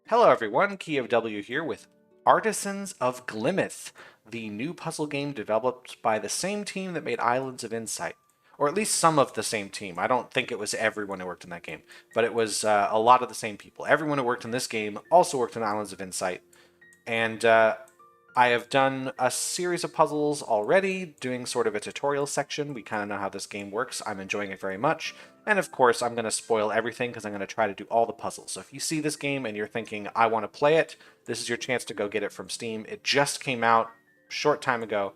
Hello everyone, Key of W here with Artisans of Glimmith, the new puzzle game developed by the same team that made Islands of Insight. Or at least some of the same team. I don't think it was everyone who worked in that game, but it was a lot of the same people. Everyone who worked in this game also worked in Islands of Insight. And I have done a series of puzzles already, doing sort of a tutorial section. We kind of know how this game works. I'm enjoying it very much. And of course, I'm going to spoil everything because I'm going to try to do all the puzzles. So if you see this game and you're thinking, I want to play it, this is your chance to go get it from Steam. It just came out a short time ago.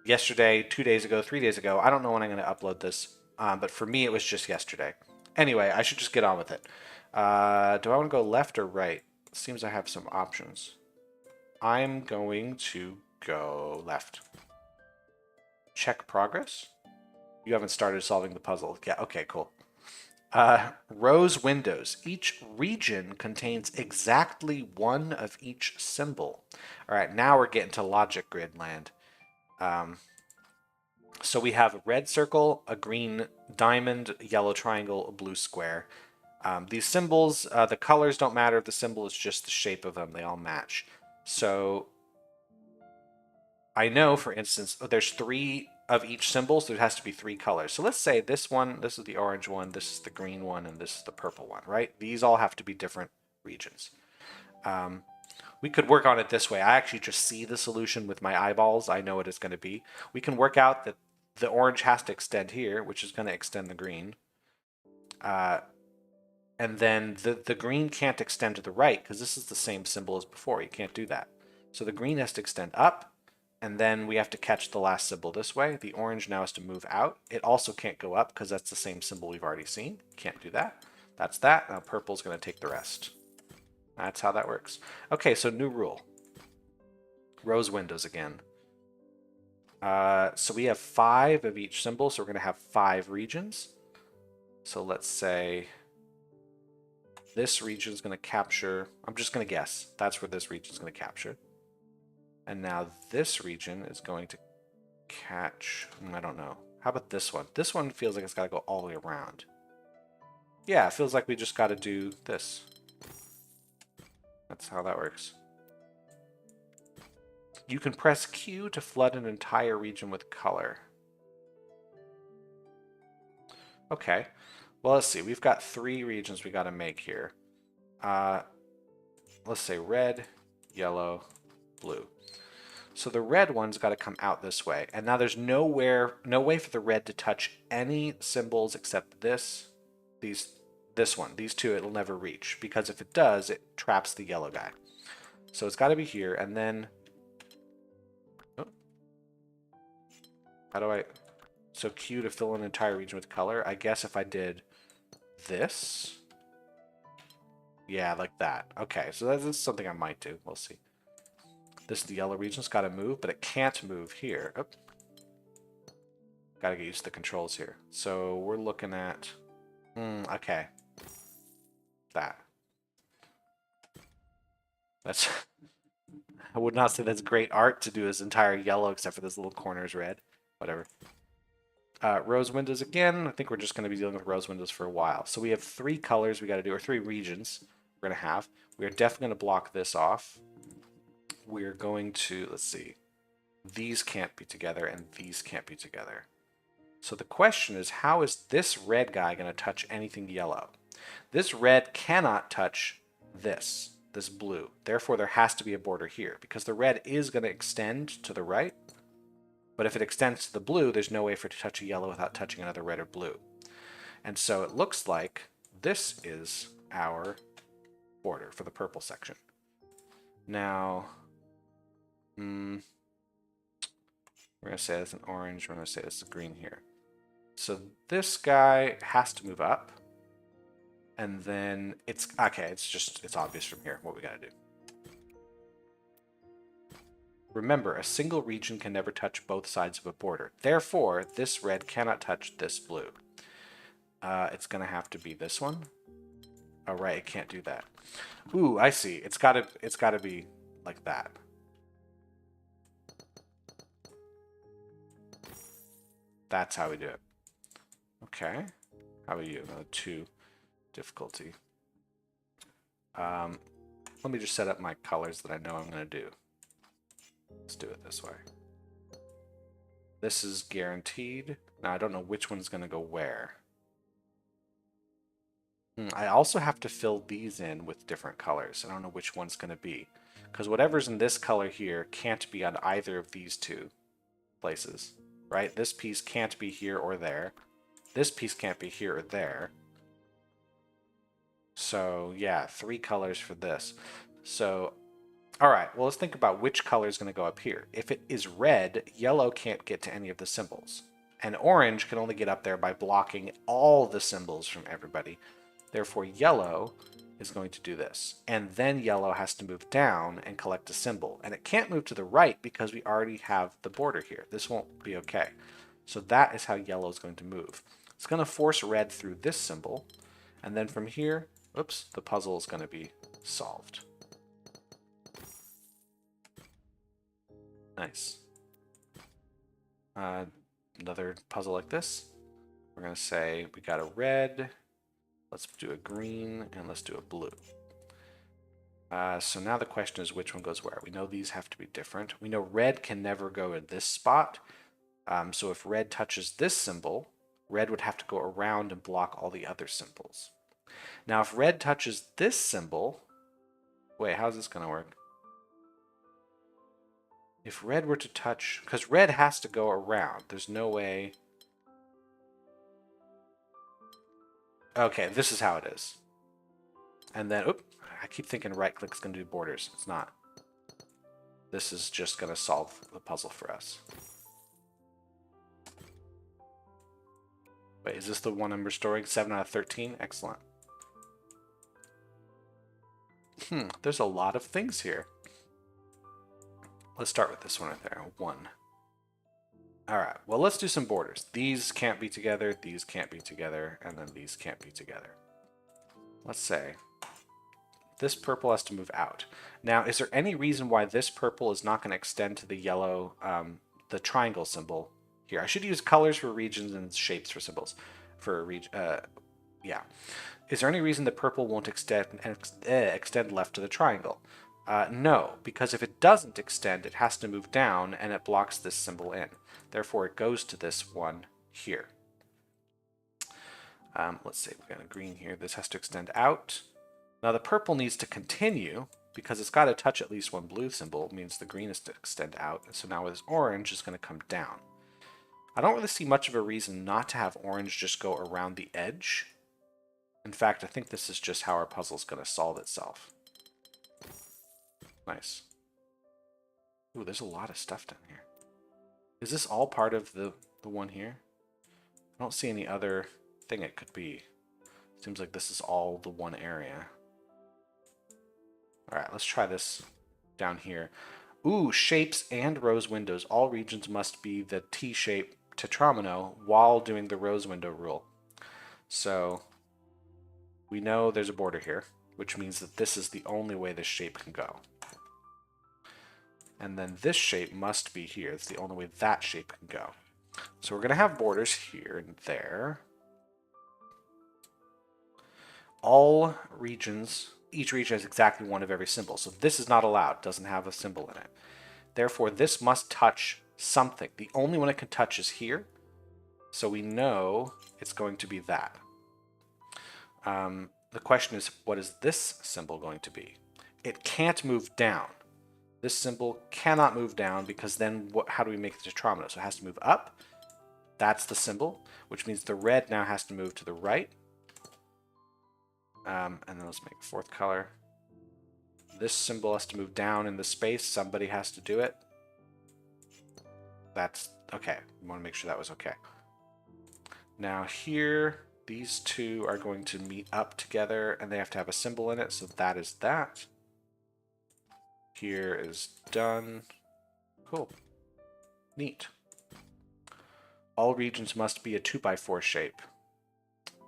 Yesterday, 2 days ago, 3 days ago. I don't know when I'm going to upload this, but for me, it was just yesterday. Anyway, I should just get on with it. Do I want to go left or right? Seems I have some options. I'm going to go left. Check progress. You haven't started solving the puzzle. Yeah, okay, cool. Rose windows. Each region contains exactly one of each symbol. All right, now we're getting to logic grid land. So we have a red circle, a green diamond, yellow triangle, a blue square. These symbols, the colors don't matter. The symbol is just the shape of them. They all match. So I know, for instance, there's three of each symbol, so there has to be three colors. So let's say this one, this is the orange one, this is the green one, and this is the purple one, right? These all have to be different regions. We could work on it this way. I actually just see the solution with my eyeballs. I know what it's going to be. We can work out that the orange has to extend here, which is going to extend the green. And then the green can't extend to the right because this is the same symbol as before. You can't do that. So the green has to extend up, and then we have to catch the last symbol this way. The orange now has to move out. It also can't go up because that's the same symbol we've already seen. Can't do that. That's that. Now purple's going to take the rest. That's how that works. Okay, so new rule. Rose windows again. So we have 5 of each symbol, so we're going to have 5 regions. So let's say this region is going to capture, I'm just going to guess, that's where this region is going to capture. And now this region is going to catch, I don't know. How about this one? This one feels like it's got to go all the way around. Yeah, it feels like we just got to do this. That's how that works. You can press Q to flood an entire region with color. Okay. Well, let's see. We've got 3 regions we got to make here. Let's say red, yellow, blue. So the red one's got to come out this way. And now there's no way for the red to touch any symbols except this one. These two it'll never reach, because if it does, it traps the yellow guy. So it's got to be here, and then how do I... So Q to fill an entire region with color. I guess if I did this... Yeah, like that. Okay, so that's something I might do. We'll see. This the yellow region's got to move, but it can't move here. Oh. Got to get used to the controls here. So we're looking at... okay. That. That's... I would not say that's great art to do his entire yellow except for this little corner is red. Whatever. Rose windows again. I think we're just going to be dealing with rose windows for a while. So we have 3 colors we got to do, or 3 regions we're going to have. We're definitely going to block this off. We're going to, let's see, these can't be together and these can't be together. So the question is, how is this red guy going to touch anything yellow? This red cannot touch this blue. Therefore, there has to be a border here, because the red is going to extend to the right. But if it extends to the blue, there's no way for it to touch a yellow without touching another red or blue. And so it looks like this is our border for the purple section. Now, we're going to say that's an orange. We're going to say this is green here. So this guy has to move up. And then it's, okay, it's obvious from here what we got to do. Remember, a single region can never touch both sides of a border. Therefore, this red cannot touch this blue. It's going to have to be this one. Oh, right, it can't do that. Ooh, I see. It's got to be like that. That's how we do it. Okay. How about you? 2 difficulty. Let me just set up my colors that I know I'm going to do. Let's do it this way. This is guaranteed. Now I don't know which one's going to go where. I also have to fill these in with different colors. I don't know which one's going to be. Because whatever's in this color here can't be on either of these two places. Right? This piece can't be here or there. This piece can't be here or there. So yeah, 3 colors for this. So, all right, well, let's think about which color is going to go up here. If it is red, yellow can't get to any of the symbols. And orange can only get up there by blocking all the symbols from everybody. Therefore, yellow is going to do this. And then yellow has to move down and collect a symbol. And it can't move to the right because we already have the border here. This won't be okay. So that is how yellow is going to move. It's going to force red through this symbol. And then from here, oops, the puzzle is going to be solved. Nice. Another puzzle like this. We're going to say we got a red. Let's do a green, and let's do a blue. So now the question is which one goes where. We know these have to be different. We know red can never go in this spot. So if red touches this symbol, red would have to go around and block all the other symbols. Now if red touches this symbol, wait, how's this going to work? If red were to touch, because red has to go around. There's no way. Okay, this is how it is. And then, oop, I keep thinking right click's going to do borders. It's not. This is just going to solve the puzzle for us. Wait, is this the one I'm restoring? 7 out of 13? Excellent. There's a lot of things here. Let's start with this one right there. 1. All right, well, let's do some borders. These can't be together, these can't be together, and then these can't be together. Let's say this purple has to move out. Now, is there any reason why this purple is not going to extend to the yellow, the triangle symbol here? I should use colors for regions and shapes for symbols. Yeah. Is there any reason the purple won't extend left to the triangle? No, because if it doesn't extend, it has to move down, and it blocks this symbol in. Therefore, it goes to this one here. Let's say we've got a green here. This has to extend out. Now, the purple needs to continue, because it's got to touch at least one blue symbol. It means the green is to extend out. So now this orange is going to come down. I don't really see much of a reason not to have orange just go around the edge. In fact, I think this is just how our puzzle is going to solve itself. Nice. Ooh, there's a lot of stuff down here. Is this all part of the one here? I don't see any other thing it could be. Seems like this is all the one area. All right, let's try this down here. Ooh, shapes and rose windows. All regions must be the T-shape tetromino while doing the rose window rule. So we know there's a border here, which means that this is the only way this shape can go. And then this shape must be here. It's the only way that shape can go. So we're going to have borders here and there. All regions, each region has exactly one of every symbol. So this is not allowed. It doesn't have a symbol in it. Therefore, this must touch something. The only one it can touch is here. So we know it's going to be that. The question is, what is this symbol going to be? It can't move down. This symbol cannot move down because then how do we make the tetromino? So it has to move up. That's the symbol, which means the red now has to move to the right. And then let's make a 4th color. This symbol has to move down in the space. Somebody has to do it. That's okay. We want to make sure that was okay. Now here, these two are going to meet up together and they have to have a symbol in it. So that is that. Here is done. Cool. Neat. All regions must be a 2x4 shape.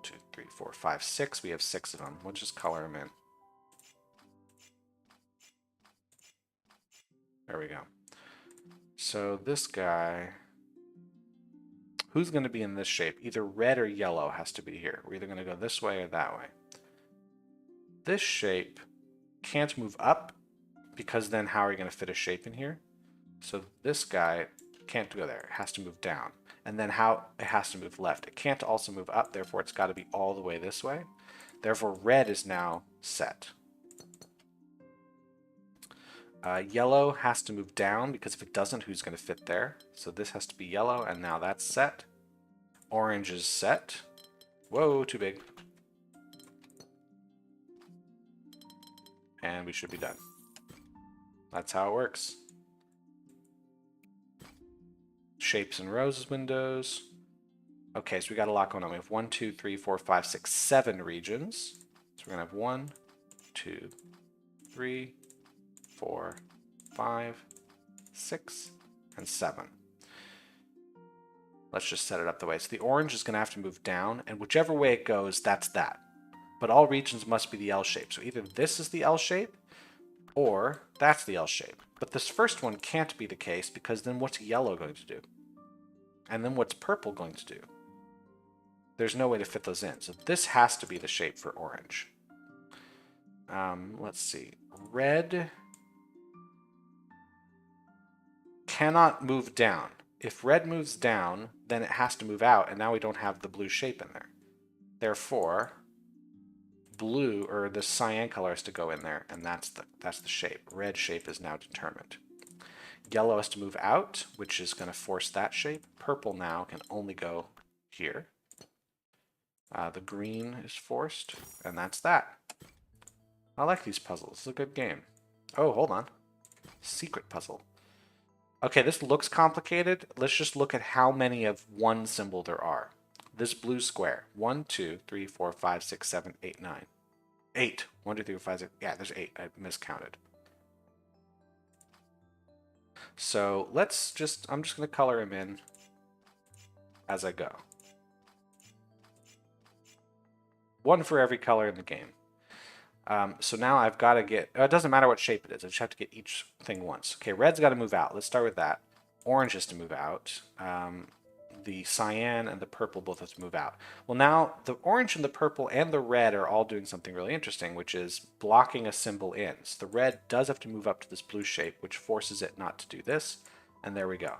2, 3, 4, 5, 6. We have 6 of them. We'll just color them in. There we go. So this guy, who's going to be in this shape? Either red or yellow has to be here. We're either going to go this way or that way. This shape can't move up because then how are you going to fit a shape in here? So this guy can't go there. It has to move down. And then how it has to move left. It can't also move up, therefore it's got to be all the way this way. Therefore red is now set. Yellow has to move down because if it doesn't, who's going to fit there? So this has to be yellow, and now that's set. Orange is set. Whoa, too big. And we should be done. That's how it works. Shapes and rows windows. Okay, so we got a lot going on. We have 1, 2, 3, 4, 5, 6, 7 regions. So we're going to have 1, 2, 3, 4, 5, 6, and 7. Let's just set it up the way. So the orange is going to have to move down, and whichever way it goes, that's that. But all regions must be the L shape. So either this is the L shape, or that's the L shape. But this first one can't be the case, because then what's yellow going to do? And then what's purple going to do? There's no way to fit those in. So this has to be the shape for orange. Let's see. Red cannot move down. If red moves down, then it has to move out, and now we don't have the blue shape in there. Therefore, blue, or the cyan color, has to go in there, and that's the shape. Red shape is now determined. Yellow has to move out, which is going to force that shape. Purple now can only go here. The green is forced, and that's that. I like these puzzles. It's a good game. Oh, hold on. Secret puzzle. Okay, this looks complicated. Let's just look at how many of one symbol there are. This blue square. 1, 2, 3, 4, 5, 6, 7, 8, 9. 8. 1, 2, 3, 4, 5, 6. Yeah, there's 8. I miscounted. So let's just, I'm just going to color them in as I go. One for every color in the game. So now I've got to get, it doesn't matter what shape it is, I just have to get each thing once. Okay, red's got to move out. Let's start with that. Orange has to move out. The cyan and the purple both have to move out. Well, now the orange and the purple and the red are all doing something really interesting, which is blocking a symbol in. So the red does have to move up to this blue shape, which forces it not to do this. And there we go.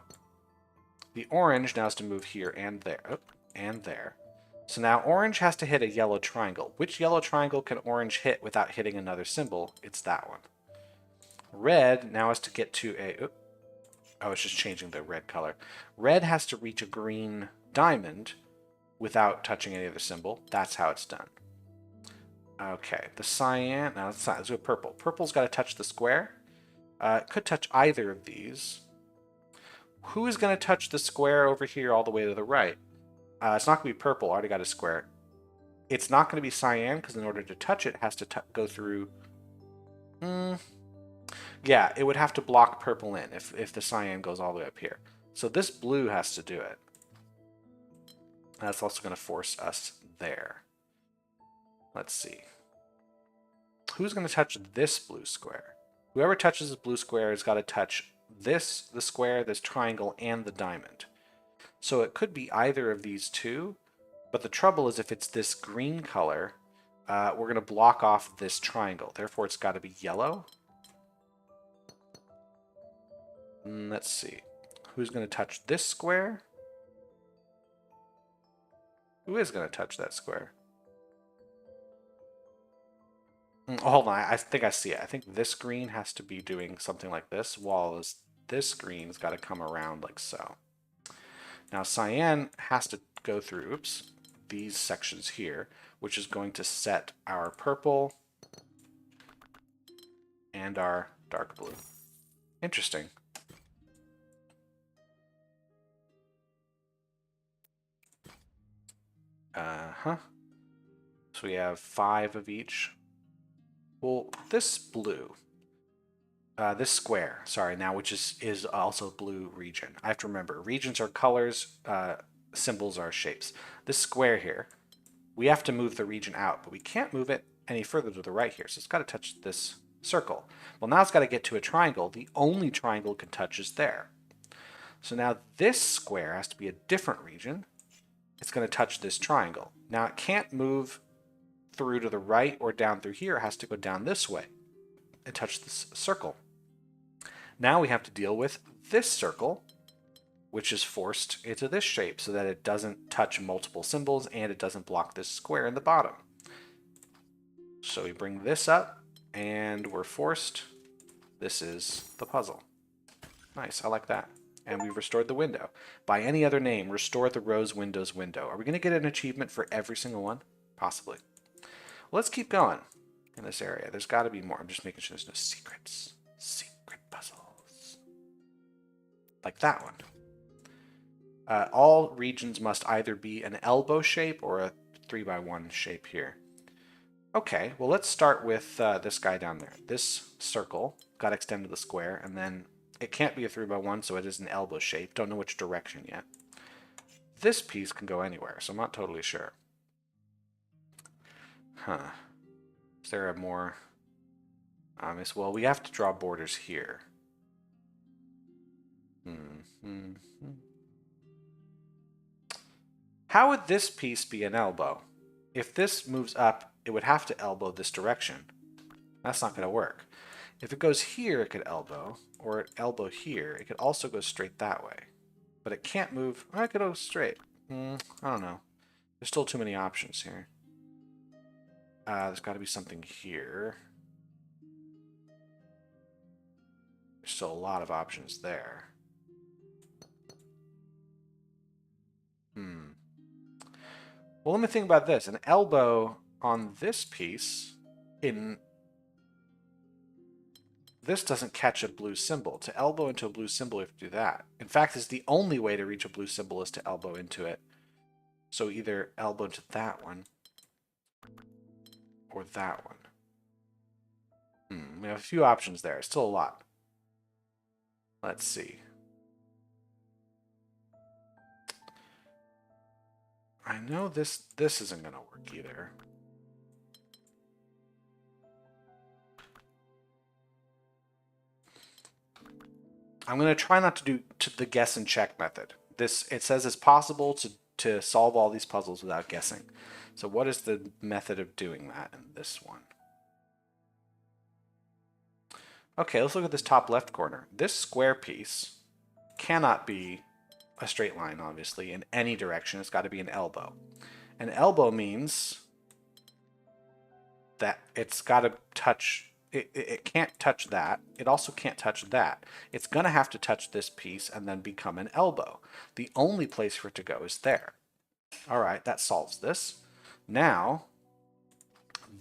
The orange now has to move here and there. Oh, and there. So now orange has to hit a yellow triangle. Which yellow triangle can orange hit without hitting another symbol? It's that one. Red now has to get to a... Oh, it's just changing the red color. Red has to reach a green diamond without touching any other symbol. That's how it's done. Okay, the cyan... Now let's do a purple. Purple's got to touch the square. It could touch either of these. Who is going to touch the square over here all the way to the right? It's not going to be purple. I already got a square. It's not going to be cyan, because in order to touch it, it has to go through... Yeah, it would have to block purple in if the cyan goes all the way up here. So this blue has to do it. That's also going to force us there. Let's see. Who's going to touch this blue square? Whoever touches this blue square has got to touch this, the square, this triangle, and the diamond. So it could be either of these two, but the trouble is if it's this green color, we're going to block off this triangle. Therefore, it's got to be yellow. Let's see. Who's going to touch this square? Who is going to touch that square? Hold on, I think I see it. I think this green has to be doing something like this, while this green's got to come around like so. Now cyan has to go through, these sections here, which is going to set our purple and our dark blue. Interesting. So we have 5 of each. Well, this blue, this square, sorry, now which is also blue region. I have to remember, regions are colors, symbols are shapes. This square here, we have to move the region out, but we can't move it any further to the right here, so it's got to touch this circle. Well, now it's got to get to a triangle. The only triangle it can touch is there. So now this square has to be a different region. It's going to touch this triangle. Now it can't move through to the right or down through here. It has to go down this way. it touched this circle. Now we have to deal with this circle, which is forced into this shape so that it doesn't touch multiple symbols and it doesn't block this square in the bottom. So we bring this up and we're forced. This is the puzzle. Nice, I like that. And we've restored the window. By any other name, restore the rose windows window. Are we going to get an achievement for every single one? Possibly. Well, let's keep going in this area. There's got to be more. I'm just making sure there's no secrets. Secret puzzles. Like that one. All regions must either be an elbow shape or a 3x1 shape here. Okay, well let's start with this guy down there. This circle got extended to the square, and then it can't be a 3x1, so it is an elbow shape. Don't know which direction yet. This piece can go anywhere, so I'm not totally sure. Huh. Is there a more obvious? Well, we have to draw borders here. How would this piece be an elbow? If this moves up, it would have to elbow this direction. That's not going to work. If it goes here, it could elbow, or elbow here. It could also go straight that way. But it can't move. Or it could go straight. I don't know. There's still too many options here. There's got to be something here. There's still a lot of options there. Well, let me think about this. An elbow on this piece, this doesn't catch a blue symbol. To elbow into a blue symbol, you have to do that. In fact, it's the only way to reach a blue symbol is to elbow into it. So either elbow into that one or that one. We have a few options there. Still a lot. Let's see. I know this isn't going to work either. I'm going to try not to do the guess and check method. It says it's possible to solve all these puzzles without guessing. So what is the method of doing that in this one? Okay, let's look at this top left corner. This square piece cannot be a straight line, obviously, in any direction. It's got to be an elbow. An elbow means that it's got to touch, it can't touch that. It also can't touch that. It's going to have to touch this piece and then become an elbow. The only place for it to go is there. All right, that solves this. Now,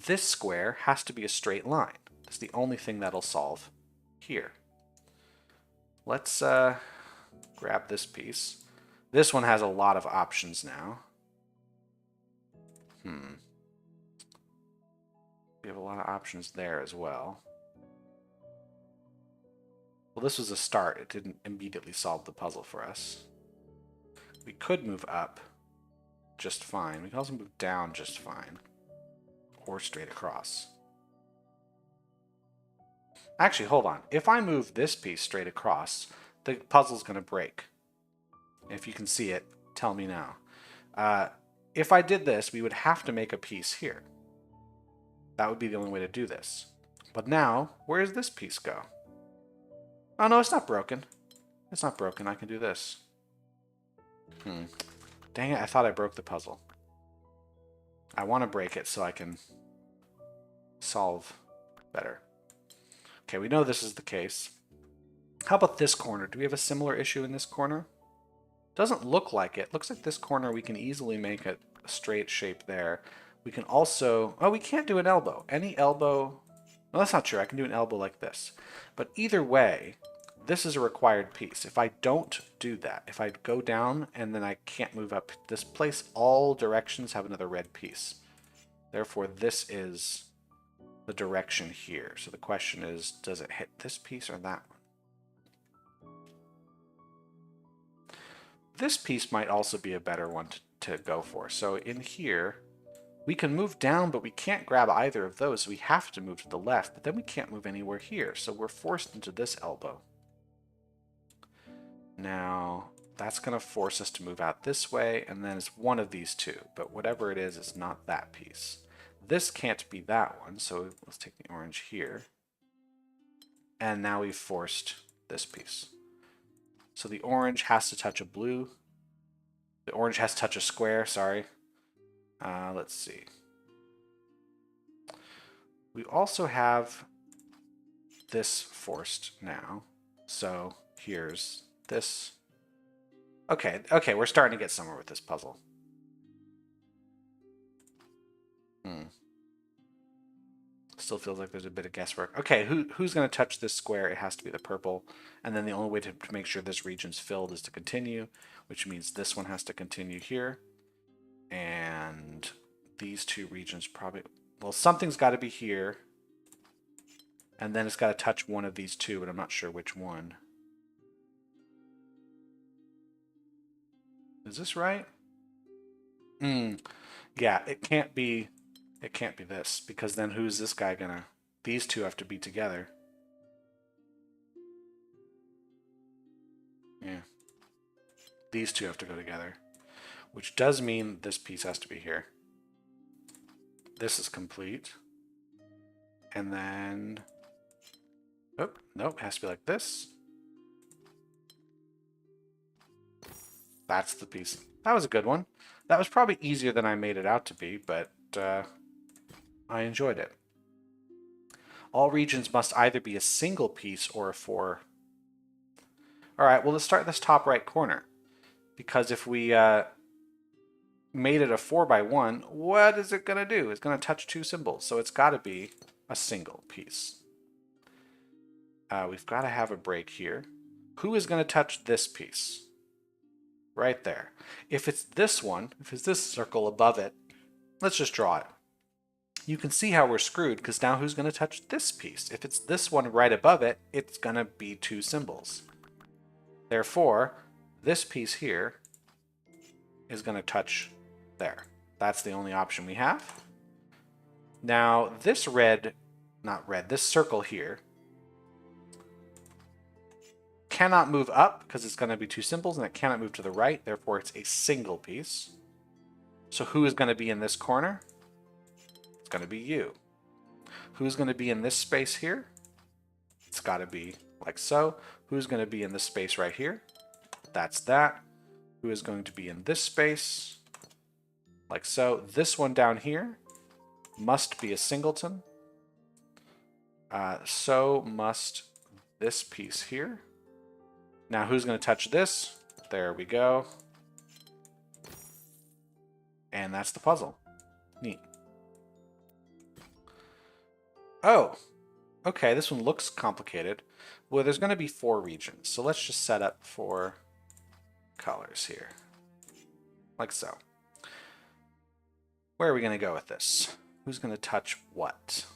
this square has to be a straight line. That's the only thing that'll solve here. Let's grab this piece. This one has a lot of options now. We have a lot of options there as well. Well, this was a start. It didn't immediately solve the puzzle for us. We could move up just fine. We can also move down just fine. Or straight across. Actually, hold on. If I move this piece straight across, the puzzle's going to break. If you can see it, tell me now. If I did this, we would have to make a piece here. That would be the only way to do this. But now, where does this piece go? Oh, no, it's not broken. It's not broken. I can do this. Dang it, I thought I broke the puzzle. I want to break it so I can solve better. Okay, we know this is the case. How about this corner? Do we have a similar issue in this corner? Doesn't look like it. Looks like this corner we can easily make a straight shape there. We can also... Oh, we can't do an elbow. Any elbow... Well, that's not true. I can do an elbow like this. But either way, this is a required piece. If I don't do that, if I go down and then I can't move up this place, all directions have another red piece. Therefore, this is the direction here. So the question is, does it hit this piece or that one? This piece might also be a better one to go for. So in here, we can move down, but we can't grab either of those. We have to move to the left, but then we can't move anywhere here. So we're forced into this elbow. Now, that's going to force us to move out this way, and then it's one of these two. But whatever it is, it's not that piece. This can't be that one, so let's take the orange here. And now we've forced this piece. So the orange has to touch a blue. The orange has to touch a square, sorry. Let's see. We also have this forced now. So here's this. Okay, we're starting to get somewhere with this puzzle. Still feels like there's a bit of guesswork. Okay, who's going to touch this square? It has to be the purple. And then the only way to make sure this region's filled is to continue, which means this one has to continue here. And these two regions probably... Well, something's got to be here. And then it's got to touch one of these two, but I'm not sure which one. Is this right? Yeah, it can't be this, because then who's this guy gonna... These two have to be together. Yeah. These two have to go together. Which does mean this piece has to be here. This is complete. And then... Oh, nope, it has to be like this. That's the piece. That was a good one. That was probably easier than I made it out to be, but I enjoyed it. All regions must either be a single piece or a 4. All right, well, let's start this top right corner. Because if we made it a 4x1, what is it going to do? It's going to touch 2 symbols, so it's got to be a single piece. We've got to have a break here. Who is going to touch this piece? Right there. If it's this one, if it's this circle above it, let's just draw it. You can see how we're screwed, because now who's going to touch this piece? If it's this one right above it, it's going to be 2 symbols. Therefore, this piece here is going to touch there. That's the only option we have. Now, this this circle here cannot move up because it's going to be 2 symbols, and it cannot move to the right. Therefore, it's a single piece. So who is going to be in this corner? It's going to be you. Who's going to be in this space here? It's got to be like so. Who's going to be in this space right here? That's that. Who is going to be in this space? Like so. This one down here must be a singleton. So must this piece here. Now who's going to touch this? There we go. And that's the puzzle. Neat. Oh, okay, this one looks complicated. Well, there's going to be 4 regions, so let's just set up 4 colors here. Like so. Where are we going to go with this? Who's going to touch what?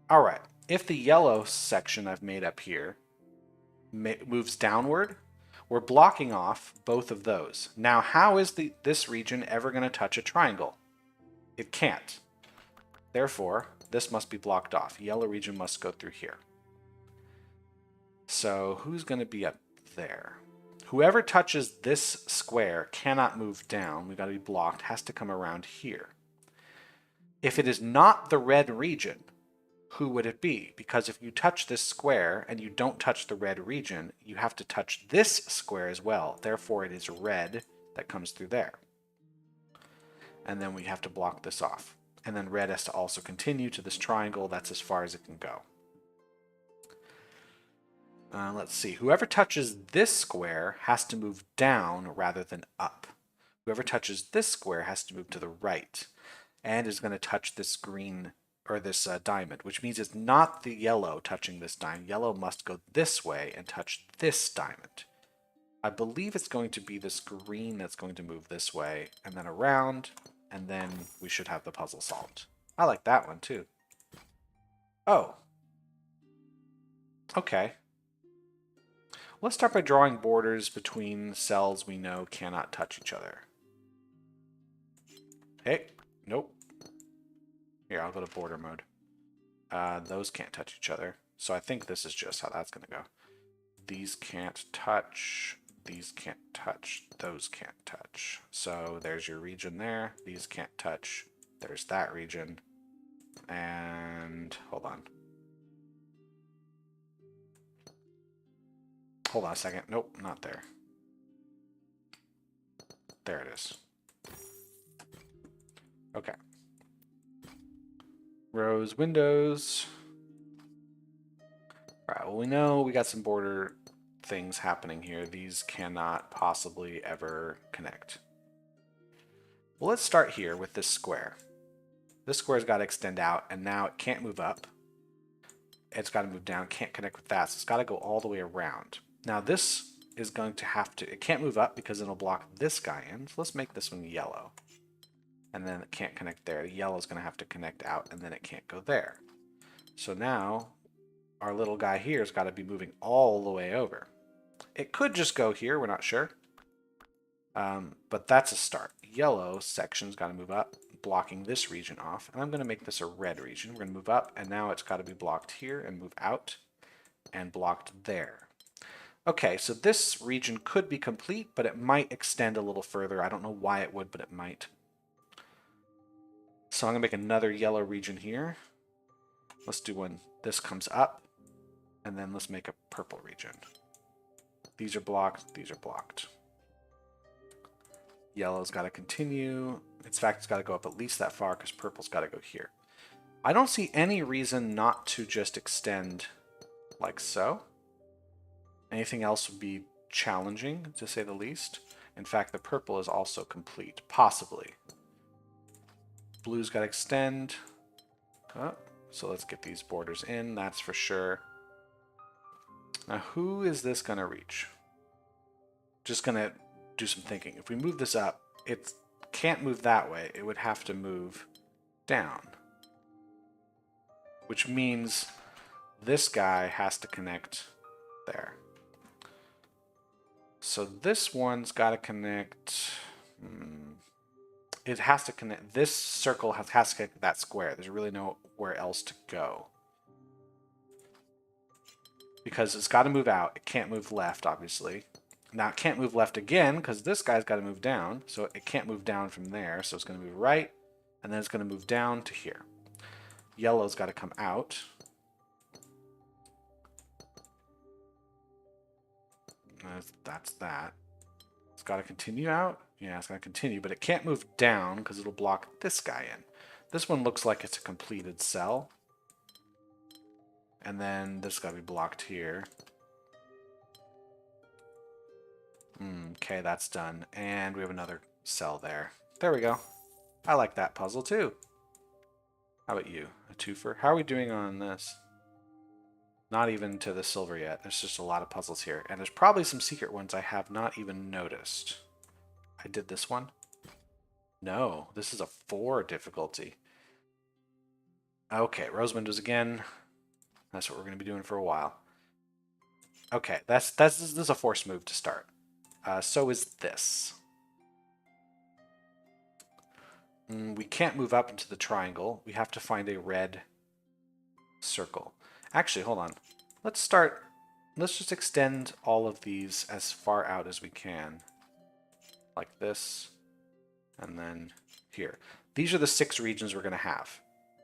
All right. If the yellow section I've made up here moves downward, we're blocking off both of those. Now, how is this region ever going to touch a triangle? It can't. Therefore, this must be blocked off. Yellow region must go through here. So who's going to be up there? Whoever touches this square cannot move down. We've got to be blocked. Has to come around here. If it is not the red region, who would it be? Because if you touch this square and you don't touch the red region, you have to touch this square as well. Therefore, it is red that comes through there. And then we have to block this off. And then red has to also continue to this triangle. That's as far as it can go. Let's see. Whoever touches this square has to move down rather than up. Whoever touches this square has to move to the right. And is going to touch this green, or this diamond, which means it's not the yellow touching this diamond. Yellow must go this way and touch this diamond. I believe it's going to be this green that's going to move this way and then around, and then we should have the puzzle solved. I like that one too. Oh. Okay. Let's start by drawing borders between cells we know cannot touch each other. Hey, nope. Here, I'll go to border mode. Those can't touch each other. So I think this is just how that's going to go. These can't touch. These can't touch. Those can't touch. So there's your region there. These can't touch. There's that region. And hold on. Hold on a second. Nope, not there. There it is. Okay. Rows, windows. All right, well, we know we got some border things happening here. These cannot possibly ever connect. Well, let's start here with this square. This square's got to extend out, and now it can't move up. It's got to move down, can't connect with that, so it's got to go all the way around. Now this is going to have to, it can't move up because it'll block this guy in, so let's make this one yellow. And then it can't connect there. The yellow is going to have to connect out, and then it can't go there. So now our little guy here has got to be moving all the way over. It could just go here, we're not sure. But that's a start. Yellow section's got to move up, blocking this region off. And I'm going to make this a red region. We're going to move up, and now it's got to be blocked here and move out and blocked there. Okay, so this region could be complete, but it might extend a little further. I don't know why it would, but it might. So I'm going to make another yellow region here. Let's do one. This comes up, and then let's make a purple region. These are blocked. These are blocked. Yellow's got to continue. In fact, it's got to go up at least that far because purple's got to go here. I don't see any reason not to just extend like so. Anything else would be challenging, to say the least. In fact, the purple is also complete, possibly. Blue's got to extend. Oh, so let's get these borders in, that's for sure. Now, who is this going to reach? Just going to do some thinking. If we move this up, it can't move that way. It would have to move down. Which means this guy has to connect there. So this one's got to connect... It has to connect... This circle has to connect that square. There's really nowhere else to go. Because it's got to move out. It can't move left, obviously. Now it can't move left again because this guy's got to move down. So it can't move down from there. So it's going to move right. And then it's going to move down to here. Yellow's got to come out. That's that. It's got to continue out. Yeah, it's going to continue. But it can't move down because it'll block this guy in. This one looks like it's a completed cell. And then this got to be blocked here. Okay, that's done. And we have another cell there. There we go. I like that puzzle too. How about you? A twofer? How are we doing on this? Not even to the silver yet. There's just a lot of puzzles here. And there's probably some secret ones I have not even noticed. I did this one? No, this is a 4 difficulty. Okay, rose windows again. That's what we're going to be doing for a while. Okay, this is a forced move to start. So is this. We can't move up into the triangle. We have to find a red circle. Actually, hold on. Let's just extend all of these as far out as we can. Like this. And then here. These are the 6 regions we're going to have.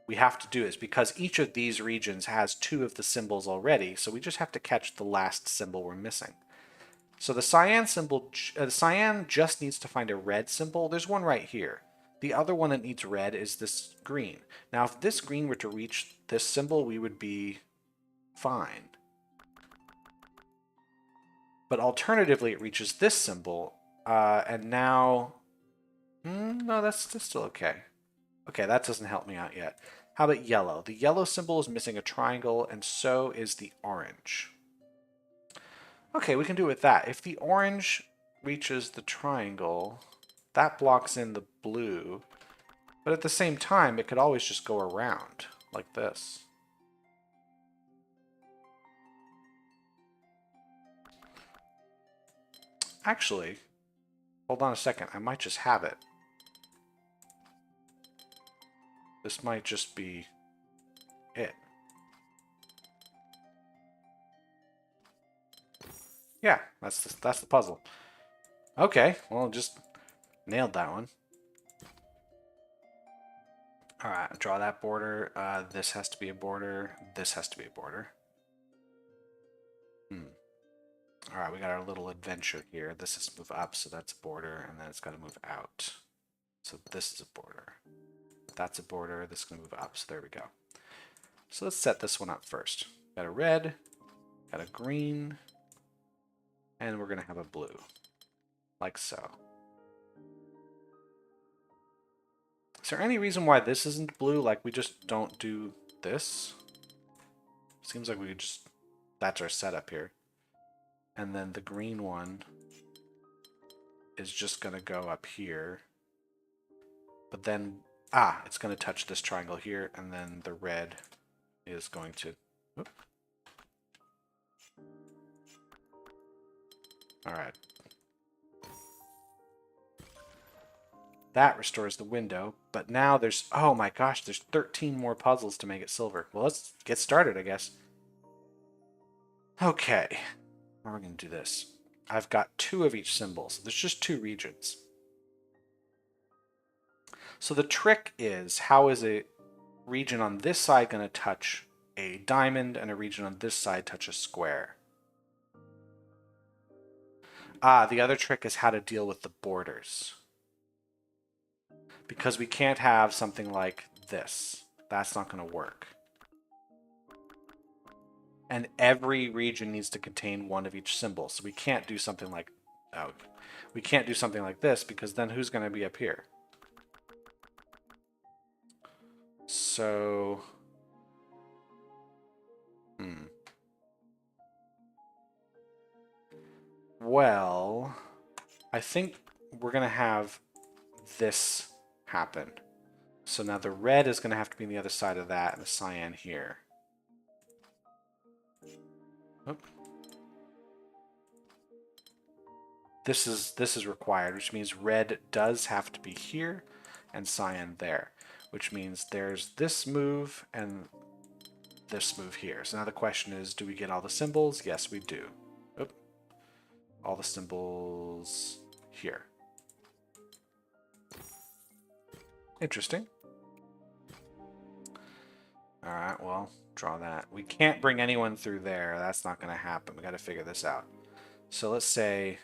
We have to do this because each of these regions has 2 of the symbols already, so we just have to catch the last symbol we're missing. So the cyan symbol, the cyan just needs to find a red symbol. There's one right here. The other one that needs red is this green. Now, if this green were to reach this symbol, we would be fine. But alternatively, it reaches this symbol, and now... no, that's still okay. Okay, that doesn't help me out yet. How about yellow? The yellow symbol is missing a triangle, and so is the orange. Okay, we can do it with that. If the orange reaches the triangle, that blocks in the blue. But at the same time, it could always just go around, like this. Actually, hold on a second. I might just have it. This might just be it. Yeah, that's the puzzle. Okay, well, just nailed that one. All right, draw that border. This has to be a border. This has to be a border. All right, we got our little adventure here. This is move up, so that's a border, and then it's got to move out. So this is a border. That's a border. This is going to move up, so there we go. So let's set this one up first. Got a red, got a green, and we're going to have a blue, like so. Is there any reason why this isn't blue? Like we just don't do this? Seems like we could just, that's our setup here. And then the green one is just going to go up here. But then, it's going to touch this triangle here, and then the red is going to, whoop. All right. That restores the window, but now there's, oh my gosh, there's 13 more puzzles to make it silver. Well, let's get started, I guess. Okay, how are we going to do this? I've got 2 of each symbol, so there's just 2 regions. So the trick is, how is a region on this side going to touch a diamond, and a region on this side touch a square? The other trick is how to deal with the borders. Because we can't have something like this. That's not going to work. And every region needs to contain 1 of each symbol. So we can't do something like, we can't do something like this, because then who's going to be up here? So, well, I think we're going to have this happen. So now the red is going to have to be on the other side of that, and the cyan here. Oop. This is required, which means red does have to be here and cyan there, which means there's this move and this move here. So now the question is, do we get all the symbols? Yes, we do. Oop. All the symbols here. Interesting. All right, well, draw that. We can't bring anyone through there. That's not going to happen. We got to figure this out. So let's say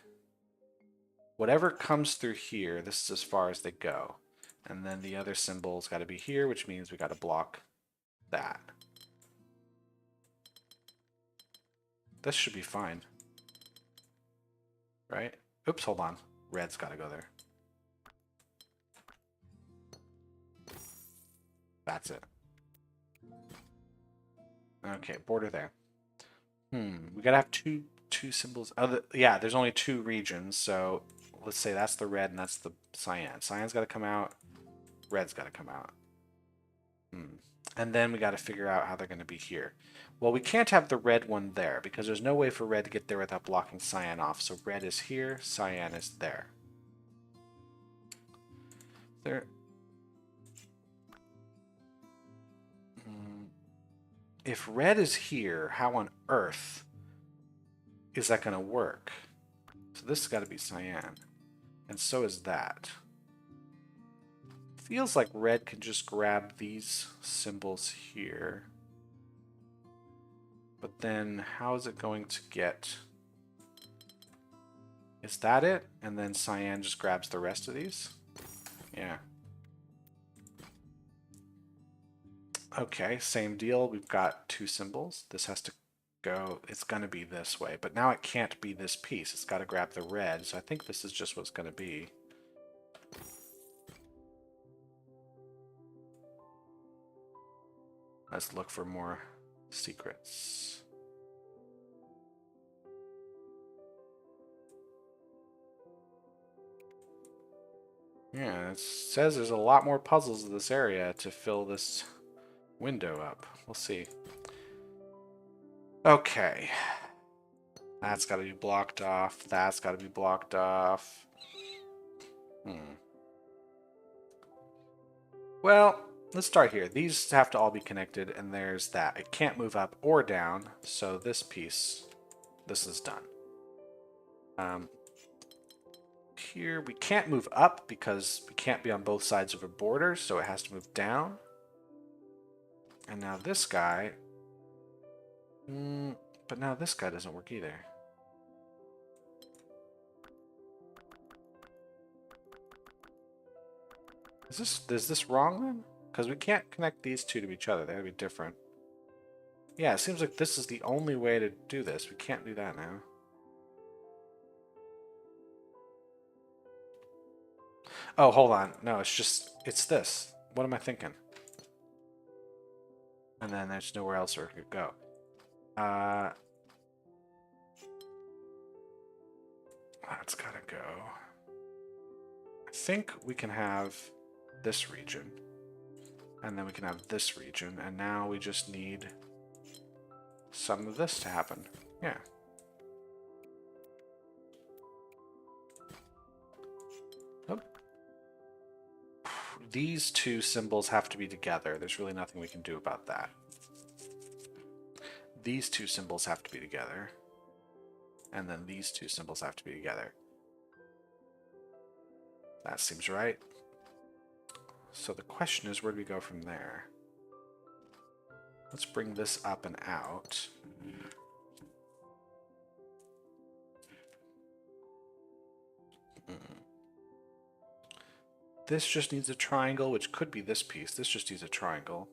whatever comes through here, this is as far as they go. And then the other symbol's got to be here, which means we got to block that. This should be fine. Right? Oops, hold on. Red's got to go there. That's it. Okay, border there. We gotta have two symbols. Yeah, there's only 2 regions, so let's say that's the red and that's the cyan. Cyan's got to come out. Red's got to come out. And then we got to figure out how they're going to be here. Well, we can't have the red one there because there's no way for red to get there without blocking cyan off. So red is here, cyan is there. If red is here, how on earth is that going to work? So this has got to be cyan. And so is that. Feels like red can just grab these symbols here. But then how is it going to get... Is that it? And then cyan just grabs the rest of these? Yeah. Okay, same deal. We've got 2 symbols. This has to go, it's going to be this way. But now it can't be this piece. It's got to grab the red. So I think this is just what's going to be. Let's look for more secrets. Yeah, it says there's a lot more puzzles in this area to fill this window up. We'll see. Okay. That's got to be blocked off. That's got to be blocked off. Well, let's start here. These have to all be connected, and there's that. It can't move up or down, so this piece, this is done. Here, we can't move up because we can't be on both sides of a border, so it has to move down. And now this guy... but now this guy doesn't work either. Is this wrong then? Because we can't connect these two to each other. They gotta be different. Yeah, it seems like this is the only way to do this. We can't do that now. Oh, hold on. No, it's this. What am I thinking? And then there's nowhere else where it could go. That's gotta go. I think we can have this region. And then we can have this region. And now we just need some of this to happen. Yeah. Nope. These two symbols have to be together. There's really nothing we can do about that. These two symbols have to be together. And then these two symbols have to be together. That seems right. So the question is, where do we go from there? Let's bring this up and out. This just needs a triangle, which could be this piece. This just needs a triangle.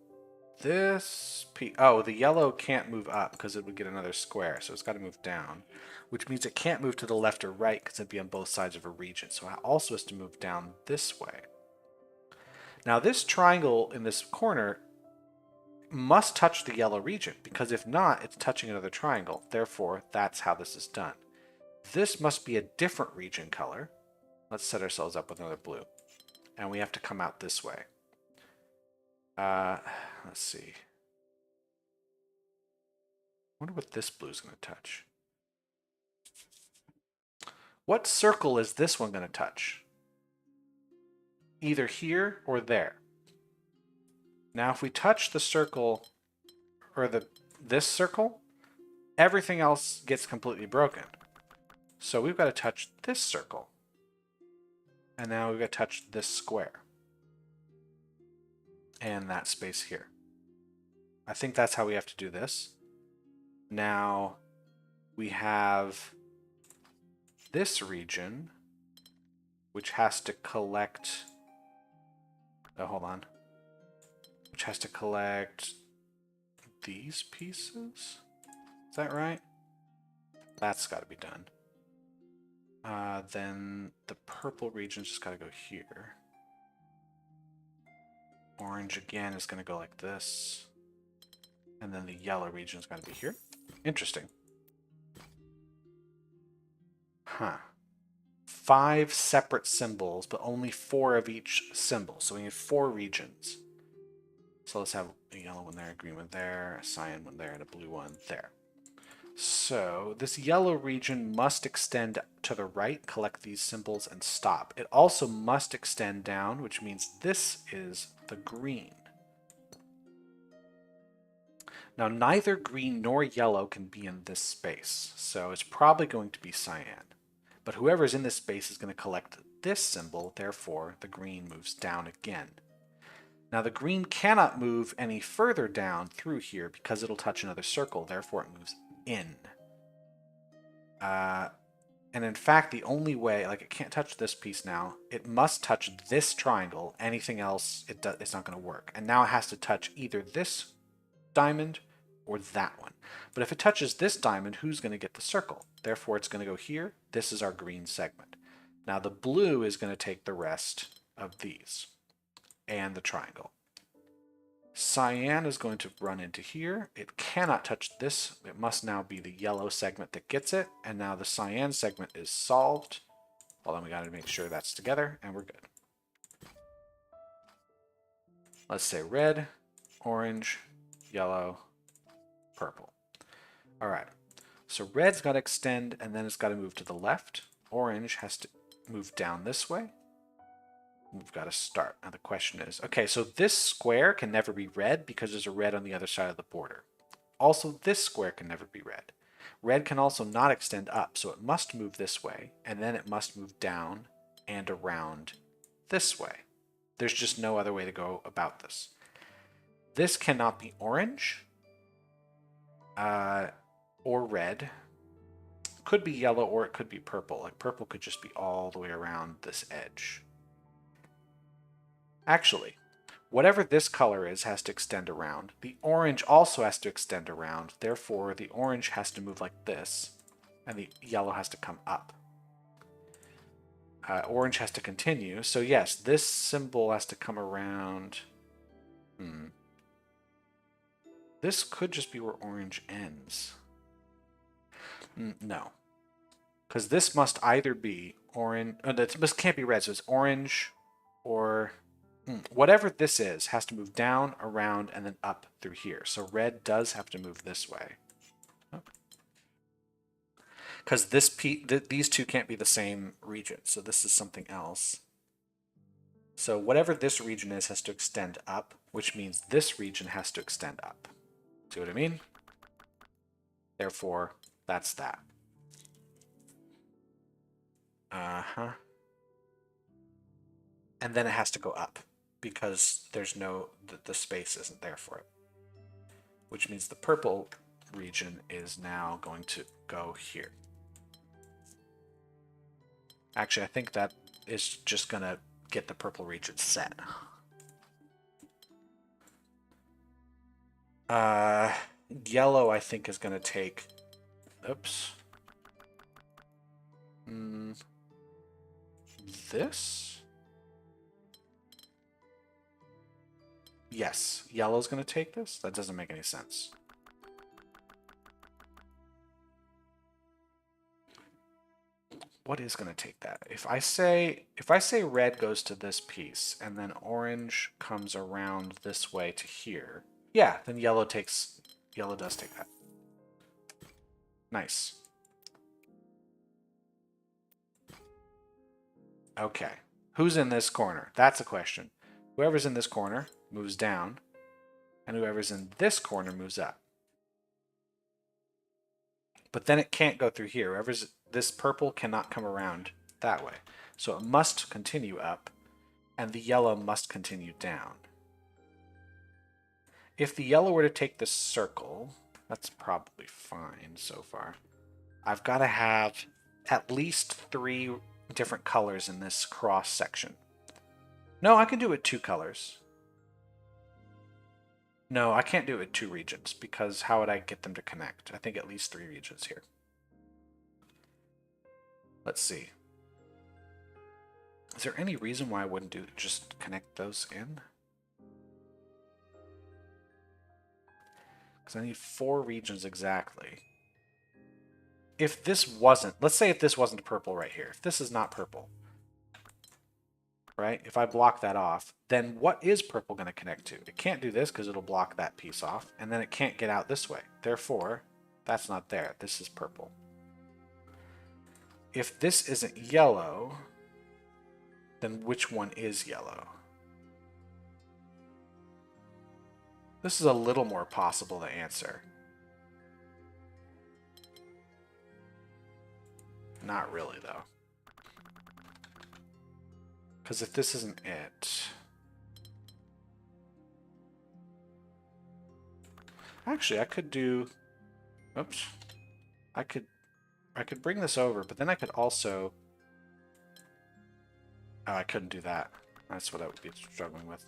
This piece... Oh, the yellow can't move up because it would get another square, so it's got to move down, which means it can't move to the left or right because it'd be on both sides of a region. So it also has to move down this way. Now, this triangle in this corner must touch the yellow region, because if not, it's touching another triangle. Therefore, that's how this is done. This must be a different region color. Let's set ourselves up with another blue. And we have to come out this way. Let's see. I wonder what this blue is going to touch. What circle is this one going to touch? Either here or there. Now, if we touch the circle, or this circle, everything else gets completely broken. So we've got to touch this circle. And now we've got to touch this square. And that space here. I think that's how we have to do this. Now, we have this region, which has to collect... Oh, hold on. Which has to collect these pieces? Is that right? That's got to be done. Then the purple region's just got to go here. Orange again is going to go like this. And then the yellow region's got to be here. Interesting. Huh. 5 separate symbols, but only 4 of each symbol. So we need 4 regions. So let's have a yellow one there, a green one there, a cyan one there, and a blue one there. So this yellow region must extend to the right, collect these symbols, and stop. It also must extend down, which means this is the green. Now, neither green nor yellow can be in this space, so it's probably going to be cyan. But whoever's in this space is going to collect this symbol, therefore the green moves down again. Now, the green cannot move any further down through here because it'll touch another circle, therefore it moves in. And in fact, the only way, like, it can't touch this piece now. It must touch this triangle. Anything else, it's not going to work. And now it has to touch either this diamond or that one. But if it touches this diamond, who's going to get the circle? Therefore, it's going to go here. This is our green segment. Now, the blue is going to take the rest of these and the triangle. Cyan is going to run into here. It cannot touch this. It must now be the yellow segment that gets it. And now the cyan segment is solved. Well, then we got to make sure that's together, and we're good. Let's say red, orange, yellow, purple. All right. So red's got to extend, and then it's got to move to the left. Orange has to move down this way. We've got to start. Now the question is, okay, so this square can never be red because there's a red on the other side of the border. Also, this square can never be red. Red can also not extend up, so it must move this way, and then it must move down and around this way. There's just no other way to go about this. This cannot be orange or red. Could be yellow or it could be purple. Like purple could just be all the way around this edge. Actually, whatever this color is has to extend around. The orange also has to extend around. Therefore, the orange has to move like this, and the yellow has to come up. Orange has to continue. So yes, this symbol has to come around. This could just be where orange ends. No. Because this must either be orange. This can't be red, so it's orange or whatever this is has to move down, around, and then up through here. So red does have to move this way. Because these two can't be the same region, so this is something else. So whatever this region is has to extend up, which means this region has to extend up. See what I mean? Therefore, that's that. And then it has to go up because there's no, the space isn't there for it. Which means the purple region is now going to go here. Actually, I think that is just going to get the purple region set. Yellow, I think, is going to take... Oops. This? Yes, yellow's going to take this? That doesn't make any sense. What is going to take that? If I say red goes to this piece and then orange comes around this way to here, yeah, then yellow does take that. Nice. Okay. Who's in this corner? That's a question. Whoever's in this corner moves down, and whoever's in this corner moves up. But then it can't go through here. This purple cannot come around that way. So it must continue up, and the yellow must continue down. If the yellow were to take this circle, that's probably fine so far. I've got to have at least 3 different colors in this cross section. No, I can do it 2 colors. No, I can't do it 2 regions because how would I get them to connect? I think at least 3 regions here. Let's see. Is there any reason why I wouldn't just connect those in? Because I need 4 regions exactly. If this wasn't, let's say if this wasn't purple right here, if this is not purple, right? If I block that off, then what is purple going to connect to? It can't do this because it'll block that piece off, and then it can't get out this way. Therefore, that's not there. This is purple. If this isn't yellow, then which one is yellow? This is a little more possible to answer. Not really, though. Because if this isn't it... Actually, I could do... Oops. I could bring this over, but then I could also... Oh, I couldn't do that. That's what I would be struggling with.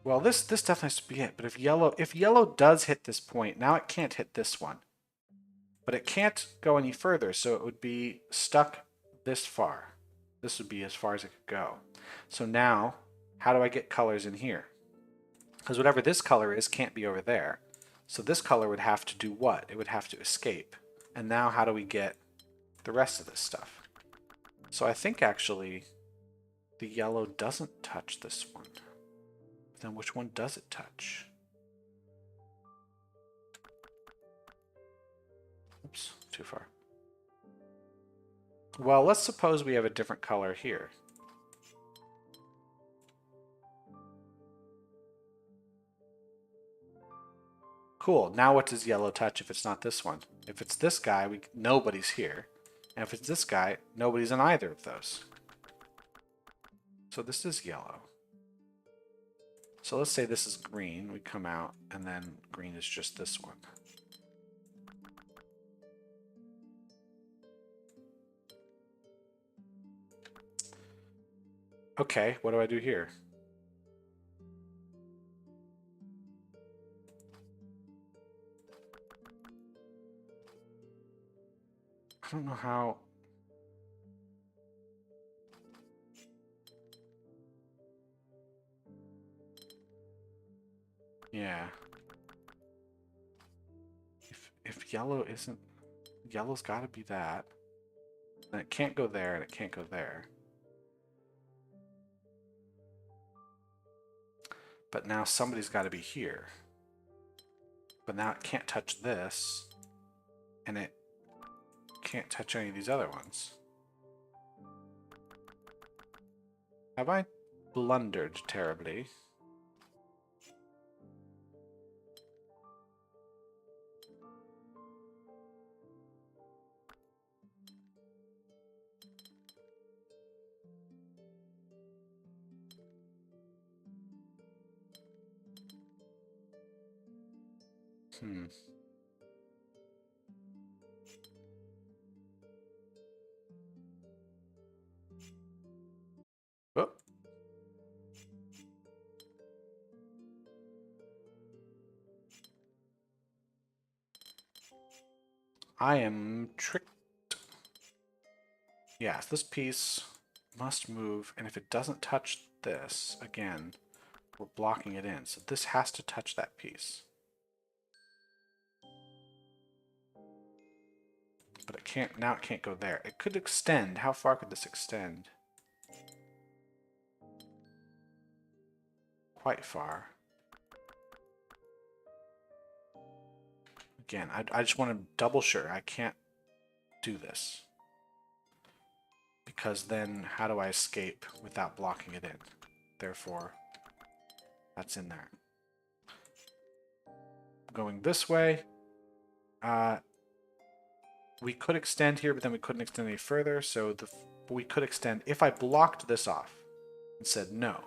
Well, this definitely has to be it. But if yellow does hit this point, now it can't hit this one. But it can't go any further, so it would be stuck this far. This would be as far as it could go. So now, how do I get colors in here? Because whatever this color is can't be over there. So this color would have to do what? It would have to escape. And now how do we get the rest of this stuff? So I think actually the yellow doesn't touch this one. Then which one does it touch? Oops, too far. Well, let's suppose we have a different color here. Cool, now what does yellow touch if it's not this one? If it's this guy, nobody's here. And if it's this guy, nobody's in either of those. So this is yellow. So let's say this is green. We come out, and then green is just this one. Okay, what do I do here? I don't know how... Yeah. If yellow isn't... Yellow's got to be that. And it can't go there, and it can't go there. But now somebody's got to be here. But now it can't touch this. And it can't touch any of these other ones. Have I blundered terribly? Oh. I am tricked. Yes, this piece must move, and if it doesn't touch this, again, we're blocking it in. So this has to touch that piece. But it can't, now it can't go there. It could extend. How far could this extend? Quite far. Again, I just want to double sure I can't do this. Because then how do I escape without blocking it in? Therefore, that's in there. Going this way, we could extend here, but then we couldn't extend any further, so we could extend if I blocked this off and said no.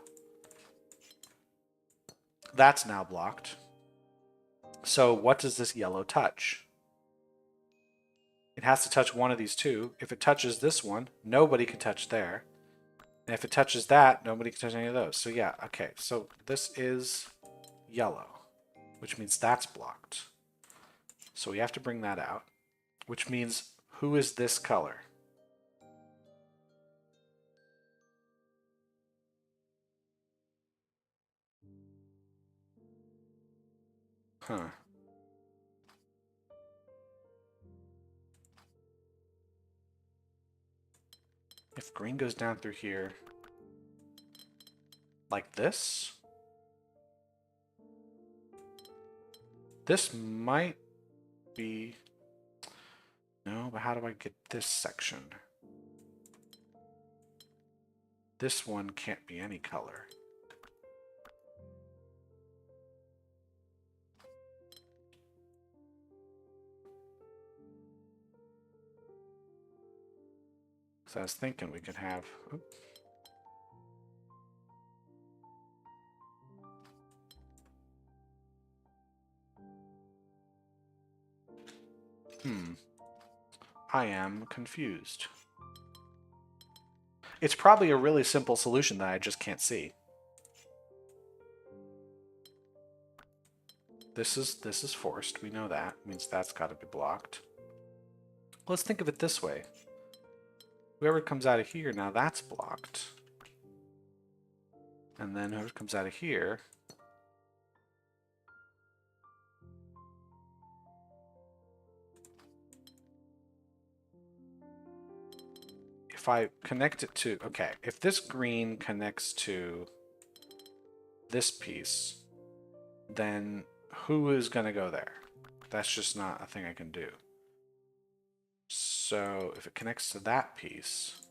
That's now blocked. So what does this yellow touch? It has to touch one of these two. If it touches this one, nobody can touch there. And if it touches that, nobody can touch any of those. So yeah, okay. So this is yellow, which means that's blocked. So we have to bring that out, which means who is this color? Huh. If green goes down through here, like this, this might be... No, but how do I get this section? This one can't be any color. So I was thinking we could have... Oops. I am confused. It's probably a really simple solution that I just can't see. This is forced. We know that. It means that's got to be blocked. Let's think of it this way. Whoever comes out of here, now that's blocked. And then whoever comes out of here... If I connect it to... Okay, if this green connects to this piece, then who is going to go there? That's just not a thing I can do. So if it connects to that piece...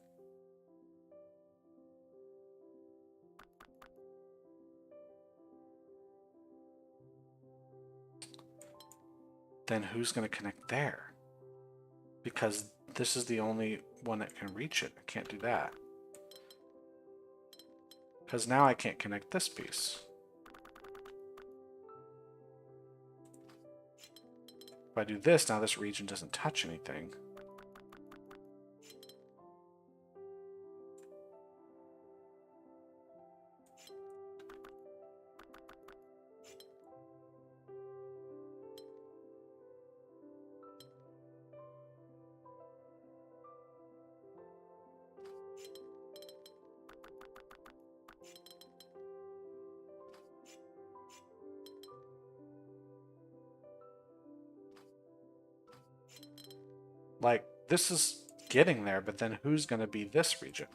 then who's going to connect there? Because this is the only one that can reach it. I can't do that. Because now I can't connect this piece. If I do this, now this region doesn't touch anything. Like, this is getting there, but then who's going to be this region?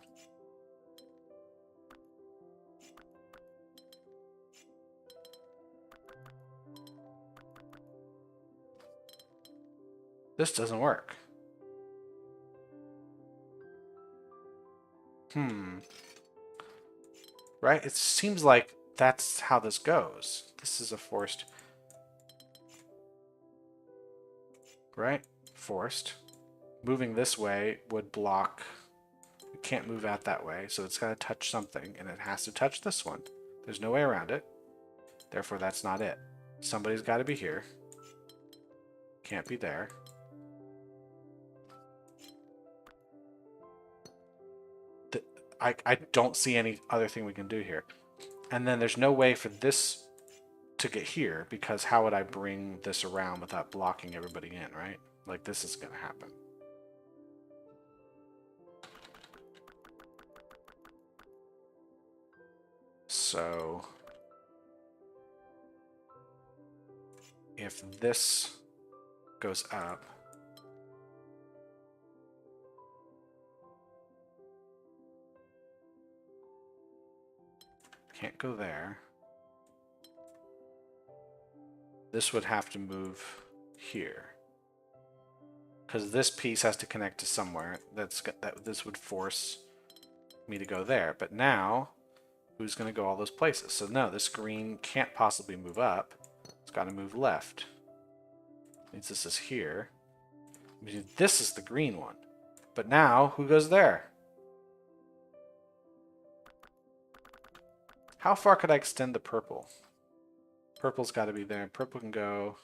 This doesn't work. Right? It seems like that's how this goes. This is a forced... Right? Forced. Moving this way would block... It can't move out that way, so it's got to touch something, and it has to touch this one. There's no way around it. Therefore, that's not it. Somebody's got to be here. Can't be there. I don't see any other thing we can do here. And then there's no way for this to get here, because how would I bring this around without blocking everybody in, right? Like, this is going to happen. So if this goes up, can't go there. This would have to move here, because this piece has to connect to somewhere. This would force me to go there. But now, who's going to go all those places? So no, this green can't possibly move up. It's got to move left. Means this is here. Means this is the green one. But now, who goes there? How far could I extend the purple? Purple's got to be there. Purple can go...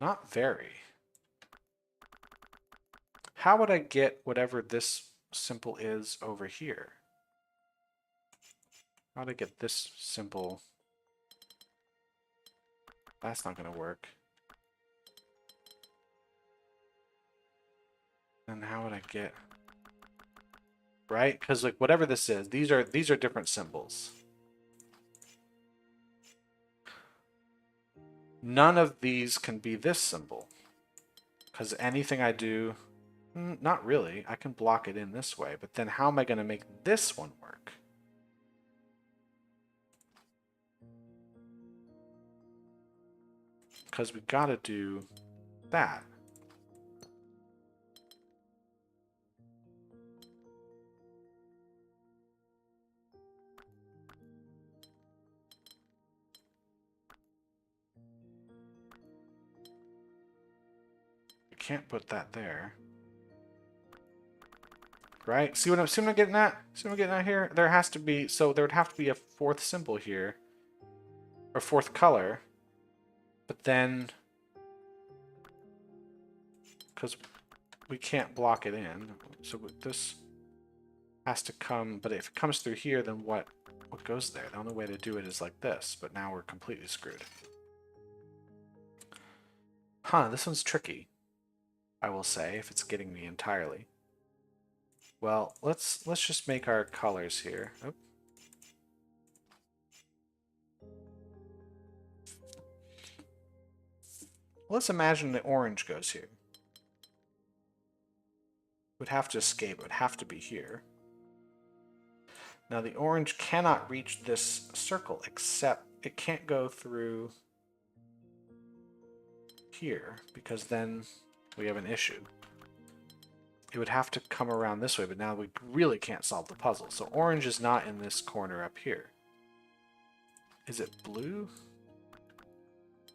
Not very. How would I get whatever this symbol is over here? How would I get this symbol? That's not going to work. And how would I get... Right? Because like whatever this is, these are different symbols. None of these can be this symbol. Because anything I do... Not really. I can block it in this way. But then how am I going to make this one work? Because we got to do that. We can't put that there. Right? See what I'm getting at? See what I'm getting at here? There has to be, so there would have to be a fourth symbol here. Or fourth color. But then, because we can't block it in, so this has to come, but if it comes through here, then what goes there? The only way to do it is like this, but now we're completely screwed. Huh, this one's tricky, I will say, if it's getting me entirely. Well, let's just make our colors here. Oh. Let's imagine the orange goes here. It would have to escape. It would have to be here. Now the orange cannot reach this circle, except it can't go through here, because then we have an issue. It would have to come around this way, but now we really can't solve the puzzle. So orange is not in this corner up here. Is it blue?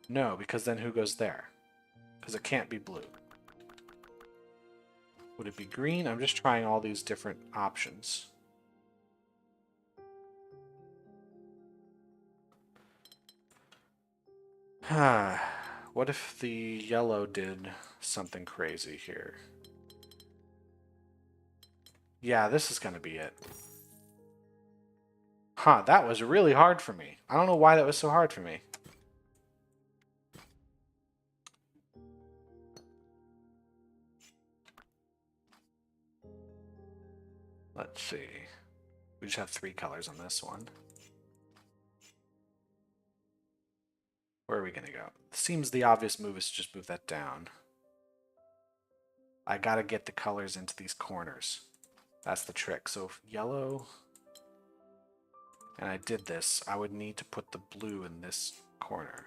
No, because then who goes there? Because it can't be blue. Would it be green? I'm just trying all these different options. What if the yellow did something crazy here? Yeah, this is going to be it. Huh, that was really hard for me. I don't know why that was so hard for me. Let's see. We just have 3 colors on this one. We're are we going to go? Seems the obvious move is to just move that down. I got to get the colors into these corners. That's the trick. So if yellow, and I did this, I would need to put the blue in this corner.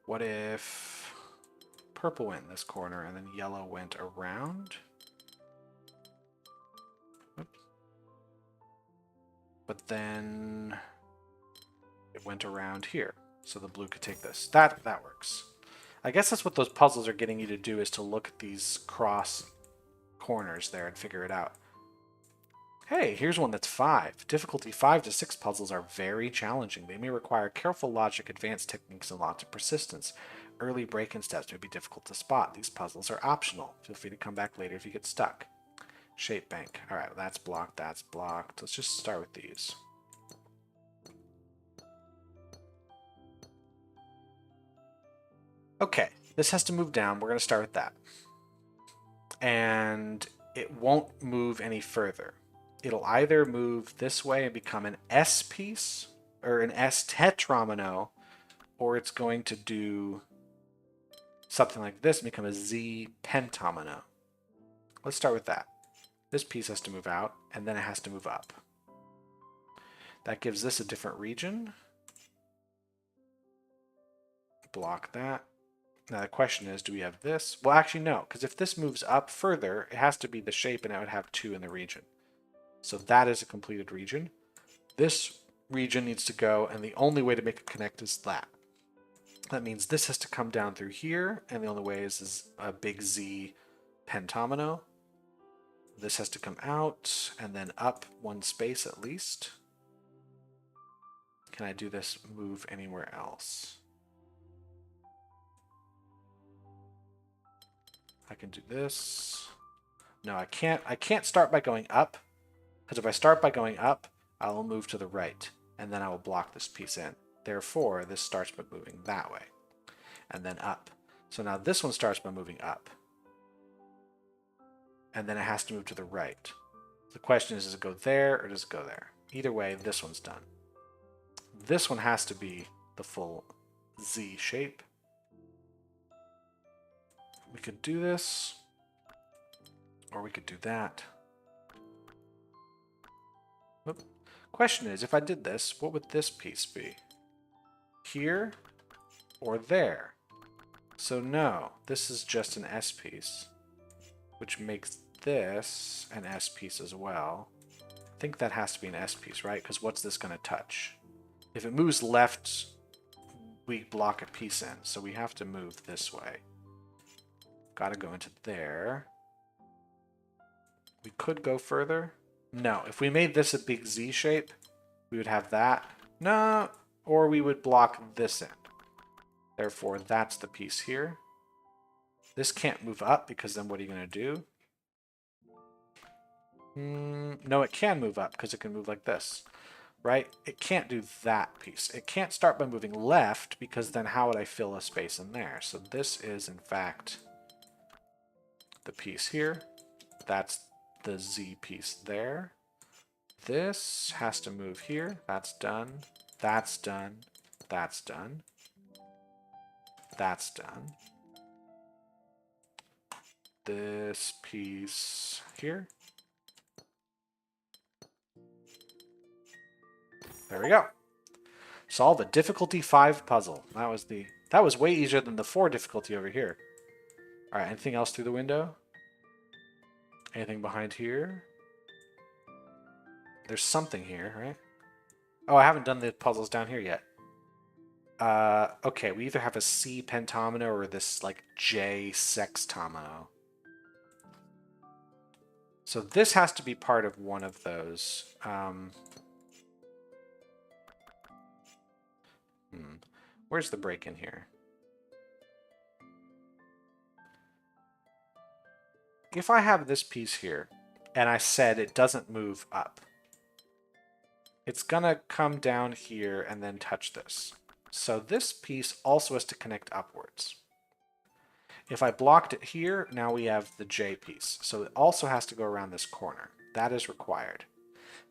What if purple went in this corner and then yellow went around? Oops. But then it went around here, so the blue could take this. That works. I guess that's what those puzzles are getting you to do, is to look at these cross corners there and figure it out. Hey, here's one that's 5. Difficulty 5 to 6 puzzles are very challenging. They may require careful logic, advanced techniques, and lots of persistence. Early break-in steps may be difficult to spot. These puzzles are optional. Feel free to come back later if you get stuck. Shape bank. All right, that's blocked, that's blocked. Let's just start with these. Okay, this has to move down. We're going to start with that. And it won't move any further. It'll either move this way and become an S piece, or an S tetromino, or it's going to do something like this and become a Z pentomino. Let's start with that. This piece has to move out, and then it has to move up. That gives this a different region. Block that. Now the question is, do we have this? Well, actually no, because if this moves up further, it has to be the shape, and it would have 2 in the region. So that is a completed region. This region needs to go, and the only way to make it connect is that. That means this has to come down through here, and the only way is a big Z pentomino. This has to come out, and then up 1 space at least. Can I do this move anywhere else? I can do this. No, I can't start by going up, because if I start by going up, I will move to the right, and then I will block this piece in. Therefore, this starts by moving that way, and then up. So now this one starts by moving up, and then it has to move to the right. The question is, does it go there, or does it go there? Either way, this one's done. This one has to be the full Z shape. We could do this, or we could do that. Whoop. Question is, if I did this, what would this piece be? Here or there? So no, this is just an S piece, which makes this an S piece as well. I think that has to be an S piece, right? Because what's this going to touch? If it moves left, we block a piece in, so we have to move this way. Got to go into there. We could go further. No, if we made this a big Z shape, we would have that. No, or we would block this end. Therefore, that's the piece here. This can't move up, because then what are you going to do? No, it can move up, because it can move like this, right? It can't do that piece. It can't start by moving left, because then how would I fill a space in there? So this is, in fact, the piece here. That's the Z piece there. This has to move here. That's done. That's done. That's done. That's done. This piece here. There we go. Solve a difficulty 5 puzzle. That was way easier than the 4 difficulty over here. All right, anything else through the window? Anything behind here? There's something here, right? Oh, I haven't done the puzzles down here yet. Okay, we either have a C pentomino or this like J sextomino. So this has to be part of one of those. Where's the break in here? If I have this piece here, and I said it doesn't move up, it's gonna come down here and then touch this. So this piece also has to connect upwards. If I blocked it here, now we have the J piece. So it also has to go around this corner. That is required.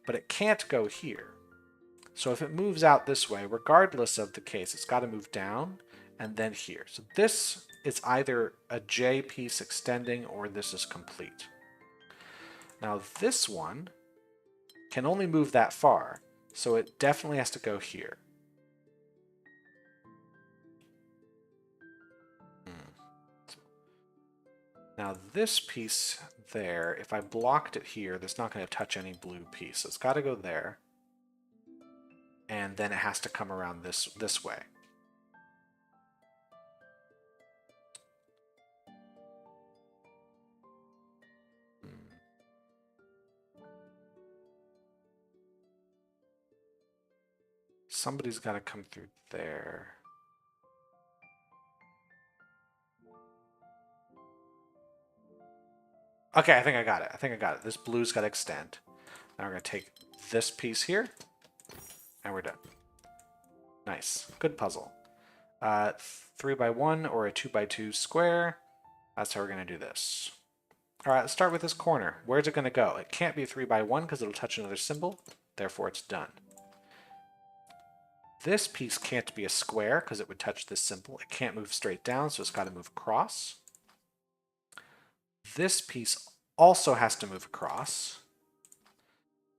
but it can't go here. So if it moves out this way, regardless of the case, it's got to move down and then here. So this is either a J piece extending or this is complete. Now this one can only move that far, so it definitely has to go here. Now this piece there, if I blocked it here, that's not going to touch any blue piece. So it's got to go there. And then it has to come around this way. Somebody's got to come through there. Okay, I think I got it. This blue's got to extend. Now we're going to take this piece here, and we're done. Nice. Good puzzle. 3x1 or a 2x2 square. That's how we're going to do this. All right, let's start with this corner. Where's it going to go? It can't be 3x1 because it'll touch another symbol. Therefore, it's done. This piece can't be a square because it would touch this symbol. It can't move straight down, so it's got to move across. This piece also has to move across.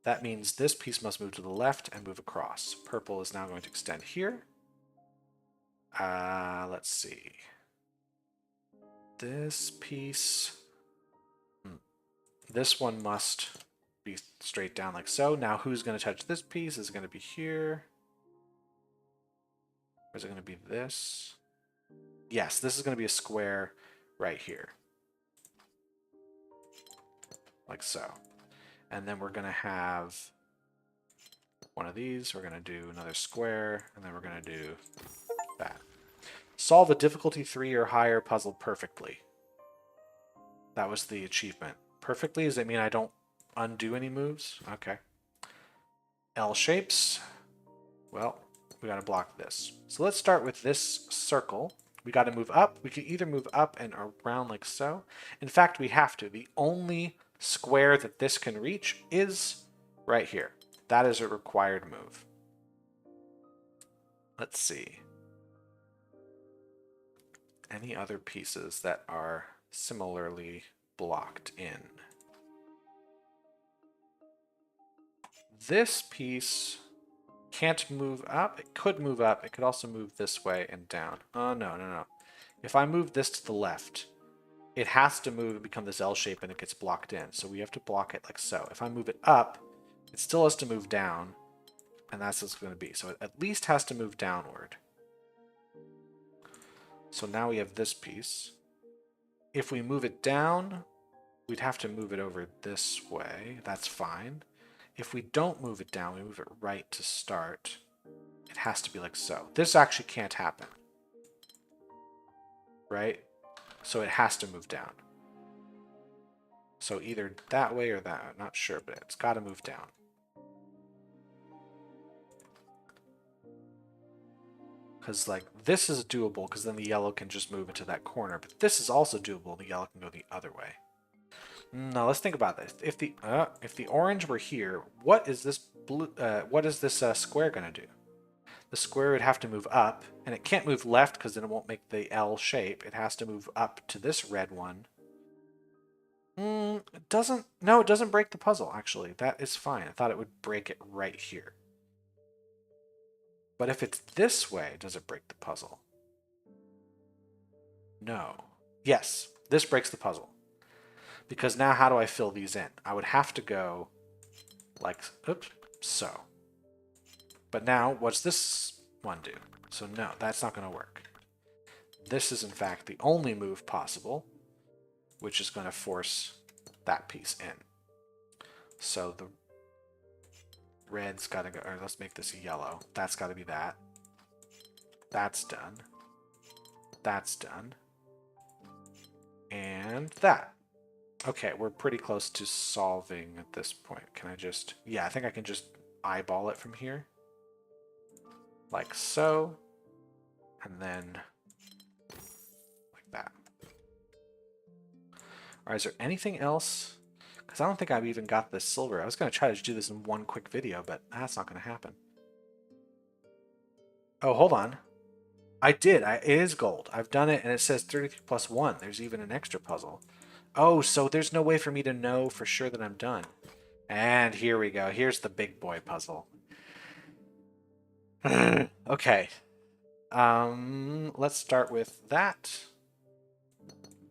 That means this piece must move to the left and move across. Purple is now going to extend here. Let's see. This piece... This one must be straight down like so. Now who's going to touch this piece? Is it going to be here? Or is it going to be this? Yes, this is going to be a square right here. Like so. And then we're going to have one of these. We're going to do another square. And then we're going to do that. Solve a difficulty 3 or higher puzzle perfectly. That was the achievement. Perfectly? Does that mean I don't undo any moves? Okay. L shapes. Well, we got to block this. So let's start with this circle. We got to move up. We can either move up and around like so. In fact, we have to. The only square that this can reach is right here. That is a required move. Let's see. Any other pieces that are similarly blocked in? This piece can't move up. It could move up. It could also move this way and down. Oh, no. If I move this to the left, it has to move and become this L shape and it gets blocked in. So we have to block it like so. If I move it up, it still has to move down, and that's what it's going to be. So it at least has to move downward. So now we have this piece. If we move it down, we'd have to move it over this way. That's fine. If we don't move it down, we move it right to start. It has to be like so. This actually can't happen. Right? So it has to move down. So either that way or that. I'm not sure, but it's got to move down. Because like this is doable because then the yellow can just move into that corner. But this is also doable. The yellow can go the other way. Now let's think about this. If the orange were here, what is this blue? What is this square gonna do? The square would have to move up, and it can't move left because then it won't make the L shape. It has to move up to this red one. It doesn't. No, it doesn't break the puzzle. Actually, that is fine. I thought it would break it right here. But if it's this way, does it break the puzzle? No. Yes, this breaks the puzzle. Because now how do I fill these in? I would have to go like, oops, so. But now, what's this one do? So no, that's not going to work. This is in fact the only move possible, which is going to force that piece in. So the red's got to go, or let's make this a yellow. That's got to be that. That's done. That's done. And that. Okay, we're pretty close to solving at this point. Can I just... Yeah, I think I can just eyeball it from here. Like so. And then... like that. Alright, is there anything else? Because I don't think I've even got this silver. I was going to try to do this in one quick video, but that's not going to happen. Oh, hold on. I did. It is gold. I've done it, and it says 33 plus 1. There's even an extra puzzle. Oh, so there's no way for me to know for sure that I'm done. And here we go. Here's the big boy puzzle. Okay. Let's start with that.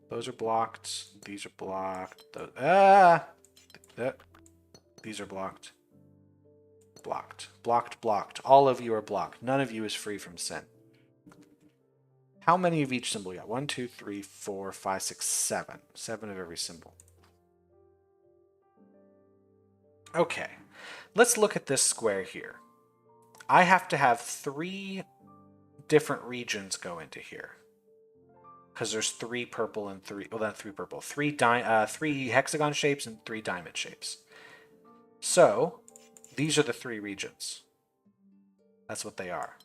Those are blocked. These are blocked. These are blocked. Blocked. Blocked, blocked. All of you are blocked. None of you is free from sin. How many of each symbol you got? 1, 2, 3, 4, 5, 6, 7. 7 of every symbol. Okay. Let's look at this square here. I have to have 3 different regions go into here. Because there's 3 purple and 3... Well, not 3 purple. 3 hexagon shapes and 3 diamond shapes. So, these are the 3 regions. That's what they are.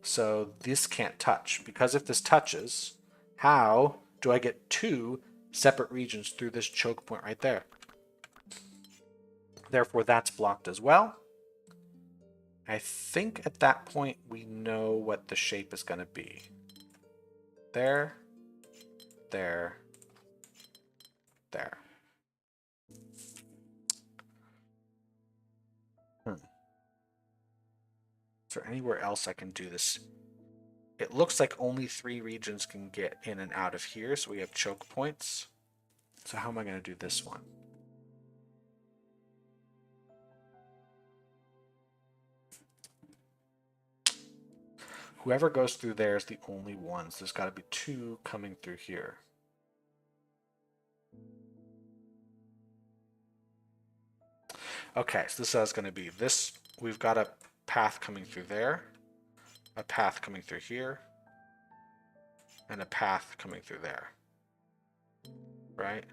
So this can't touch, because if this touches, how do I get 2 separate regions through this choke point right there? Therefore, that's blocked as well. I think at that point we know what the shape is going to be. There, there, there. Is there anywhere else I can do this? It looks like only 3 regions can get in and out of here, so we have choke points. So how am I going to do this one? Whoever goes through there is the only ones. There's got to be 2 coming through here. Okay, so this is going to be this. We've got a path coming through there, a path coming through here, and a path coming through there. Right?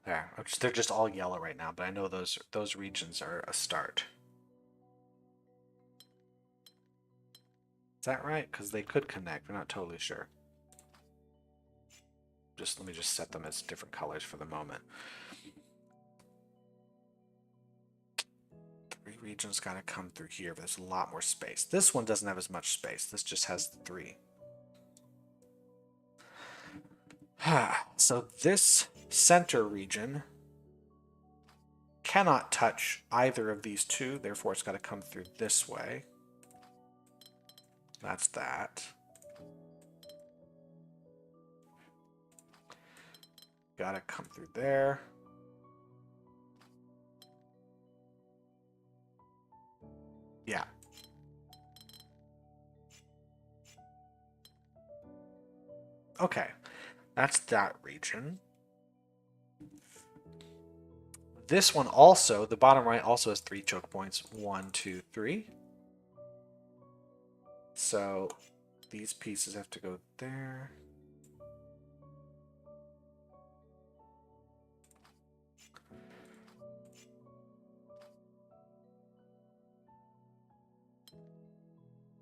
There. They're just all yellow right now, but I know those regions are a start. Is that right? Because they could connect. We're not totally sure. Let me just set them as different colors for the moment. 3 regions got to come through here, but there's a lot more space. This one doesn't have as much space. This just has 3. So this center region cannot touch either of these 2, therefore it's got to come through this way. That's that. Gotta come through there. Yeah. Okay. That's that region. This one also, the bottom right also has 3 choke points. 1, 2, 3. So these pieces have to go there.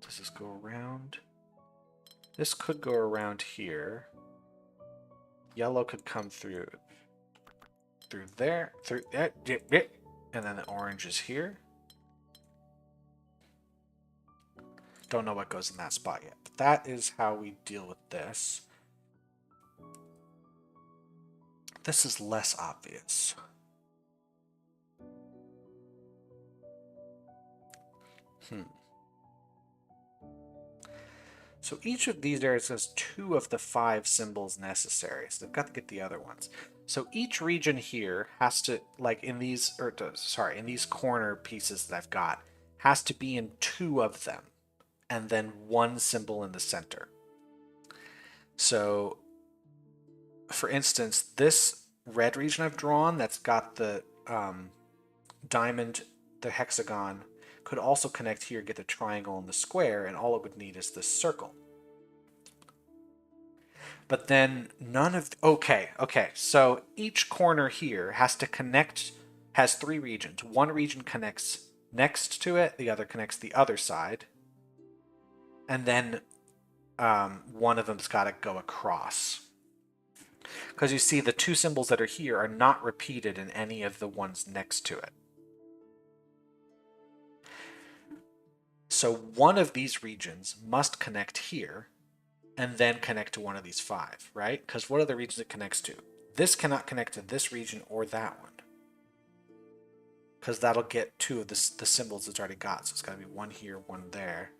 Does this go around? This could go around here. Yellow could come through there, and then the orange is here. Don't know what goes in that spot yet, but that is how we deal with this. This is less obvious. So each of these areas has 2 of the 5 symbols necessary. So they've got to get the other ones. So each region here has to, like in these, in these corner pieces that I've got, has to be in 2 of them, and then 1 symbol in the center. So, for instance, this red region I've drawn that's got the diamond, the hexagon, could also connect here, get the triangle and the square, and all it would need is this circle. But then none of... Okay, so each corner here has to connect has three regions. One region connects next to it, the other connects the other side, and then one of them's got to go across. Because you see the two symbols that are here are not repeated in any of the ones next to it. So one of these regions must connect here and then connect to one of these five, right? Because what are the regions it connects to? This cannot connect to this region or that one. Because that'll get two of the symbols it's already got. So it's got to be one here, one there.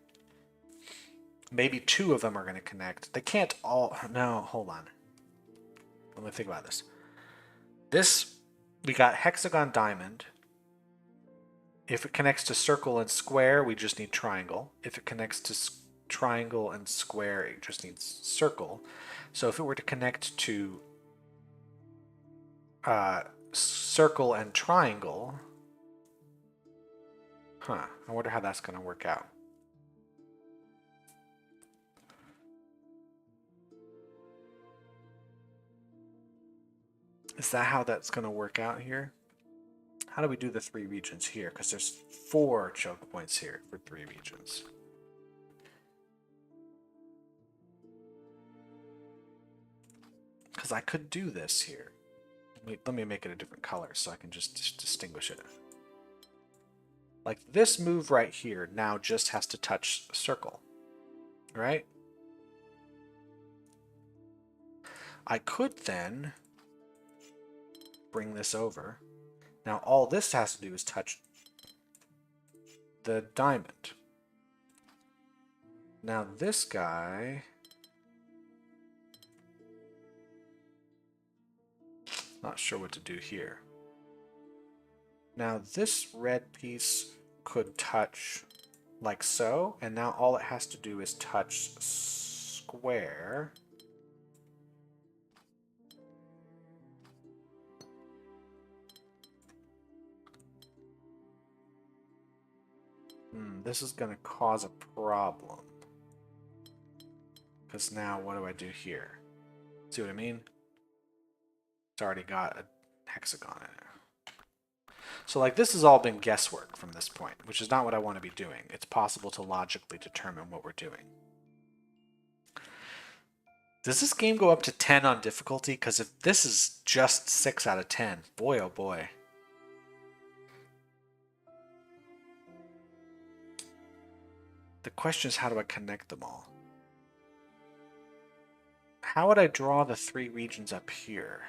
Maybe two of them are going to connect. They can't all... No, hold on. Let me think about this. This, we got hexagon, diamond. If it connects to circle and square, we just need triangle. If it connects to triangle and square, it just needs circle. So if it were to connect to circle and triangle, I wonder how that's going to work out. Is that how that's going to work out here? How do we do the three regions here? Because there's 4 choke points here for 3 regions. Because I could do this here. Let me make it a different color so I can just distinguish it. Like this move right here now just has to touch circle, right? I could then bring this over. Now all this has to do is touch the diamond. Now this guy... Not sure what to do here. Now this red piece could touch like so, and now all it has to do is touch square. This is going to cause a problem. Because now what do I do here? See what I mean? It's already got a hexagon in it. So like this has all been guesswork from this point, which is not what I want to be doing. It's possible to logically determine what we're doing. Does this game go up to 10 on difficulty? Because if this is just 6 out of 10, boy oh boy. The question is, how do I connect them all? How would I draw the 3 regions up here?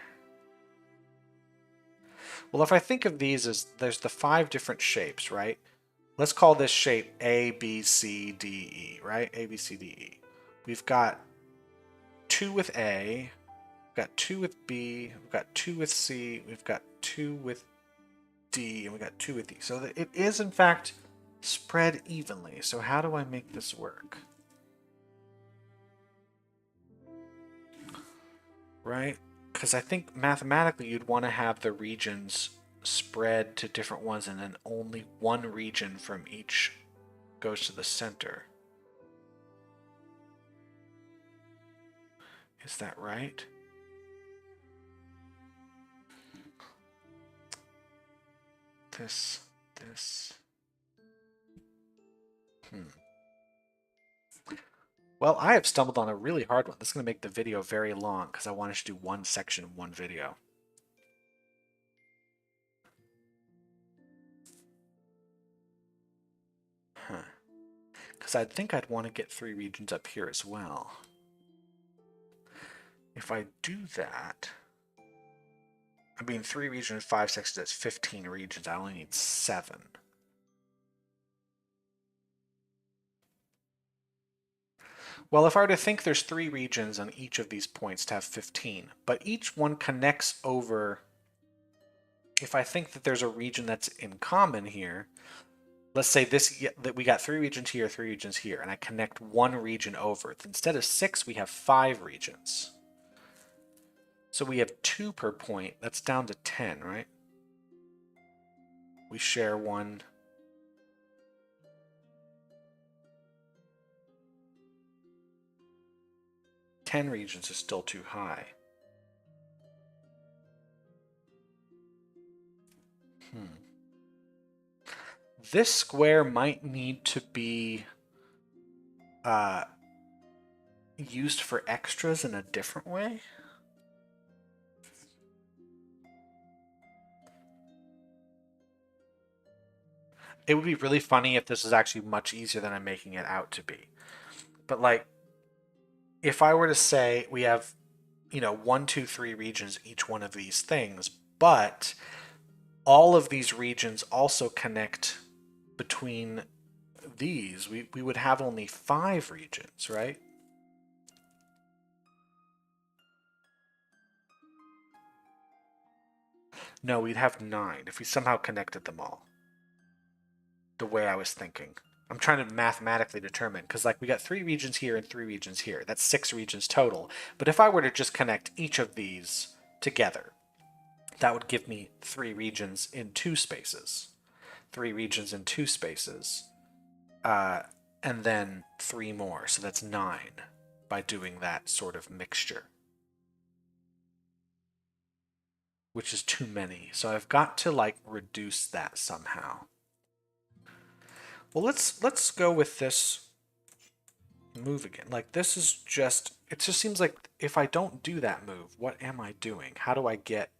Well, if I think of these as there's the 5 different shapes, right? Let's call this shape A, B, C, D, E, right? A, B, C, D, E. We've got 2 with A, we've got 2 with B, we've got 2 with C, we've got 2 with D, and we've got 2 with E. So that it is, in fact, spread evenly. So how do I make this work? Right? Because I think mathematically you'd want to have the regions spread to different ones, and then only one region from each goes to the center. Is that right? This. Well, I have stumbled on a really hard one. This is going to make the video very long because I wanted to do one section in one video. Because I think I'd want to get 3 regions up here as well. If I do that, I mean 3 regions, 5 sections, that's 15 regions. I only need 7. Well, if I were to think there's 3 regions on each of these points to have 15, but each one connects over, if I think that there's a region that's in common here, let's say that we got 3 regions here, 3 regions here, and I connect 1 region over. Instead of 6, we have 5 regions. So we have 2 per point. That's down to 10, right? We share 1. Ten regions is still too high. This square might need to be used for extras in a different way. It would be really funny if this is actually much easier than I'm making it out to be. But like, if I were to say we have, 1, 2, 3 regions, each one of these things, but all of these regions also connect between these, we would have only 5 regions, right? No, we'd have 9 if we somehow connected them all. The way I was thinking. I'm trying to mathematically determine, because like we got 3 regions here and 3 regions here. That's 6 regions total. But if I were to just connect each of these together, that would give me 3 regions in 2 spaces. 3 regions in 2 spaces. And then 3 more. So that's 9 by doing that sort of mixture. Which is too many. So I've got to like reduce that somehow. Well, let's go with this move again. Like this is just, it just seems like if I don't do that move, what am I doing? How do I get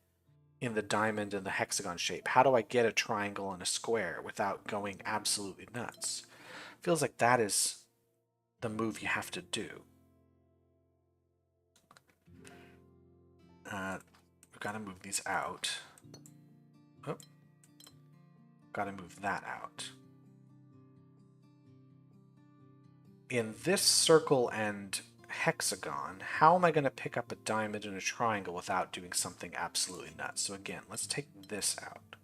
in the diamond and the hexagon shape? How do I get a triangle and a square without going absolutely nuts? Feels like that is the move you have to do. We've got to move these out. Oh, got to move that out. In this circle and hexagon, how am I going to pick up a diamond and a triangle without doing something absolutely nuts? So again, let's take this out.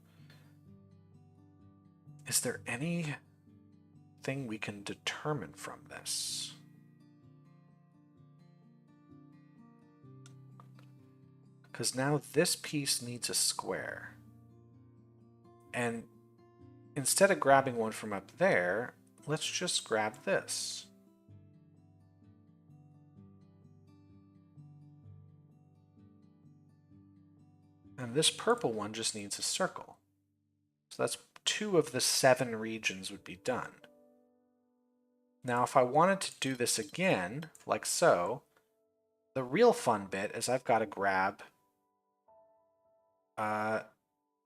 Is there anything we can determine from this? Because now this piece needs a square. And instead of grabbing one from up there, let's just grab this. And this purple one just needs a circle. So that's 2 of the 7 regions would be done. Now, if I wanted to do this again, like so, the real fun bit is I've got to grab a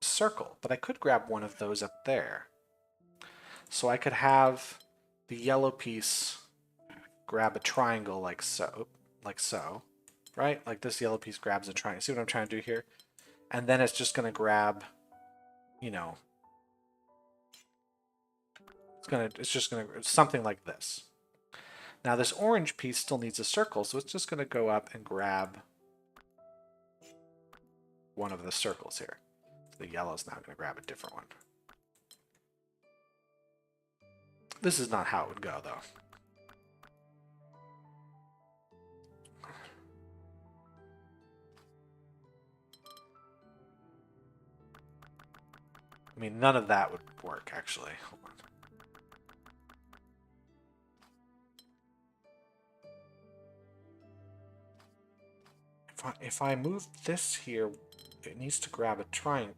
circle, but I could grab one of those up there. So I could have the yellow piece grab a triangle like so, right? Like this yellow piece grabs a triangle. See what I'm trying to do here? And then it's just going to grab, it's just going to, something like this. Now this orange piece still needs a circle, so it's just going to go up and grab one of the circles here. The yellow's now going to grab a different one. This is not how it would go, though. I mean, none of that would work, actually. Hold on. If I move this here, it needs to grab a triangle,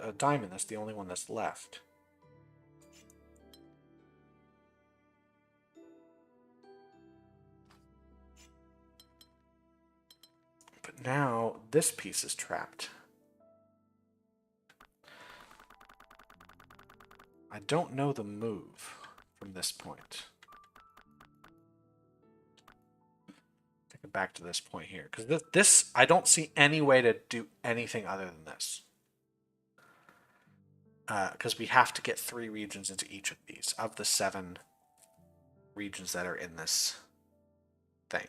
a diamond. That's the only one that's left. But now this piece is trapped. I don't know the move from this point. Take it back to this point here, because this I don't see any way to do anything other than this. Because we have to get 3 regions into each of these, of the 7 regions that are in this thing.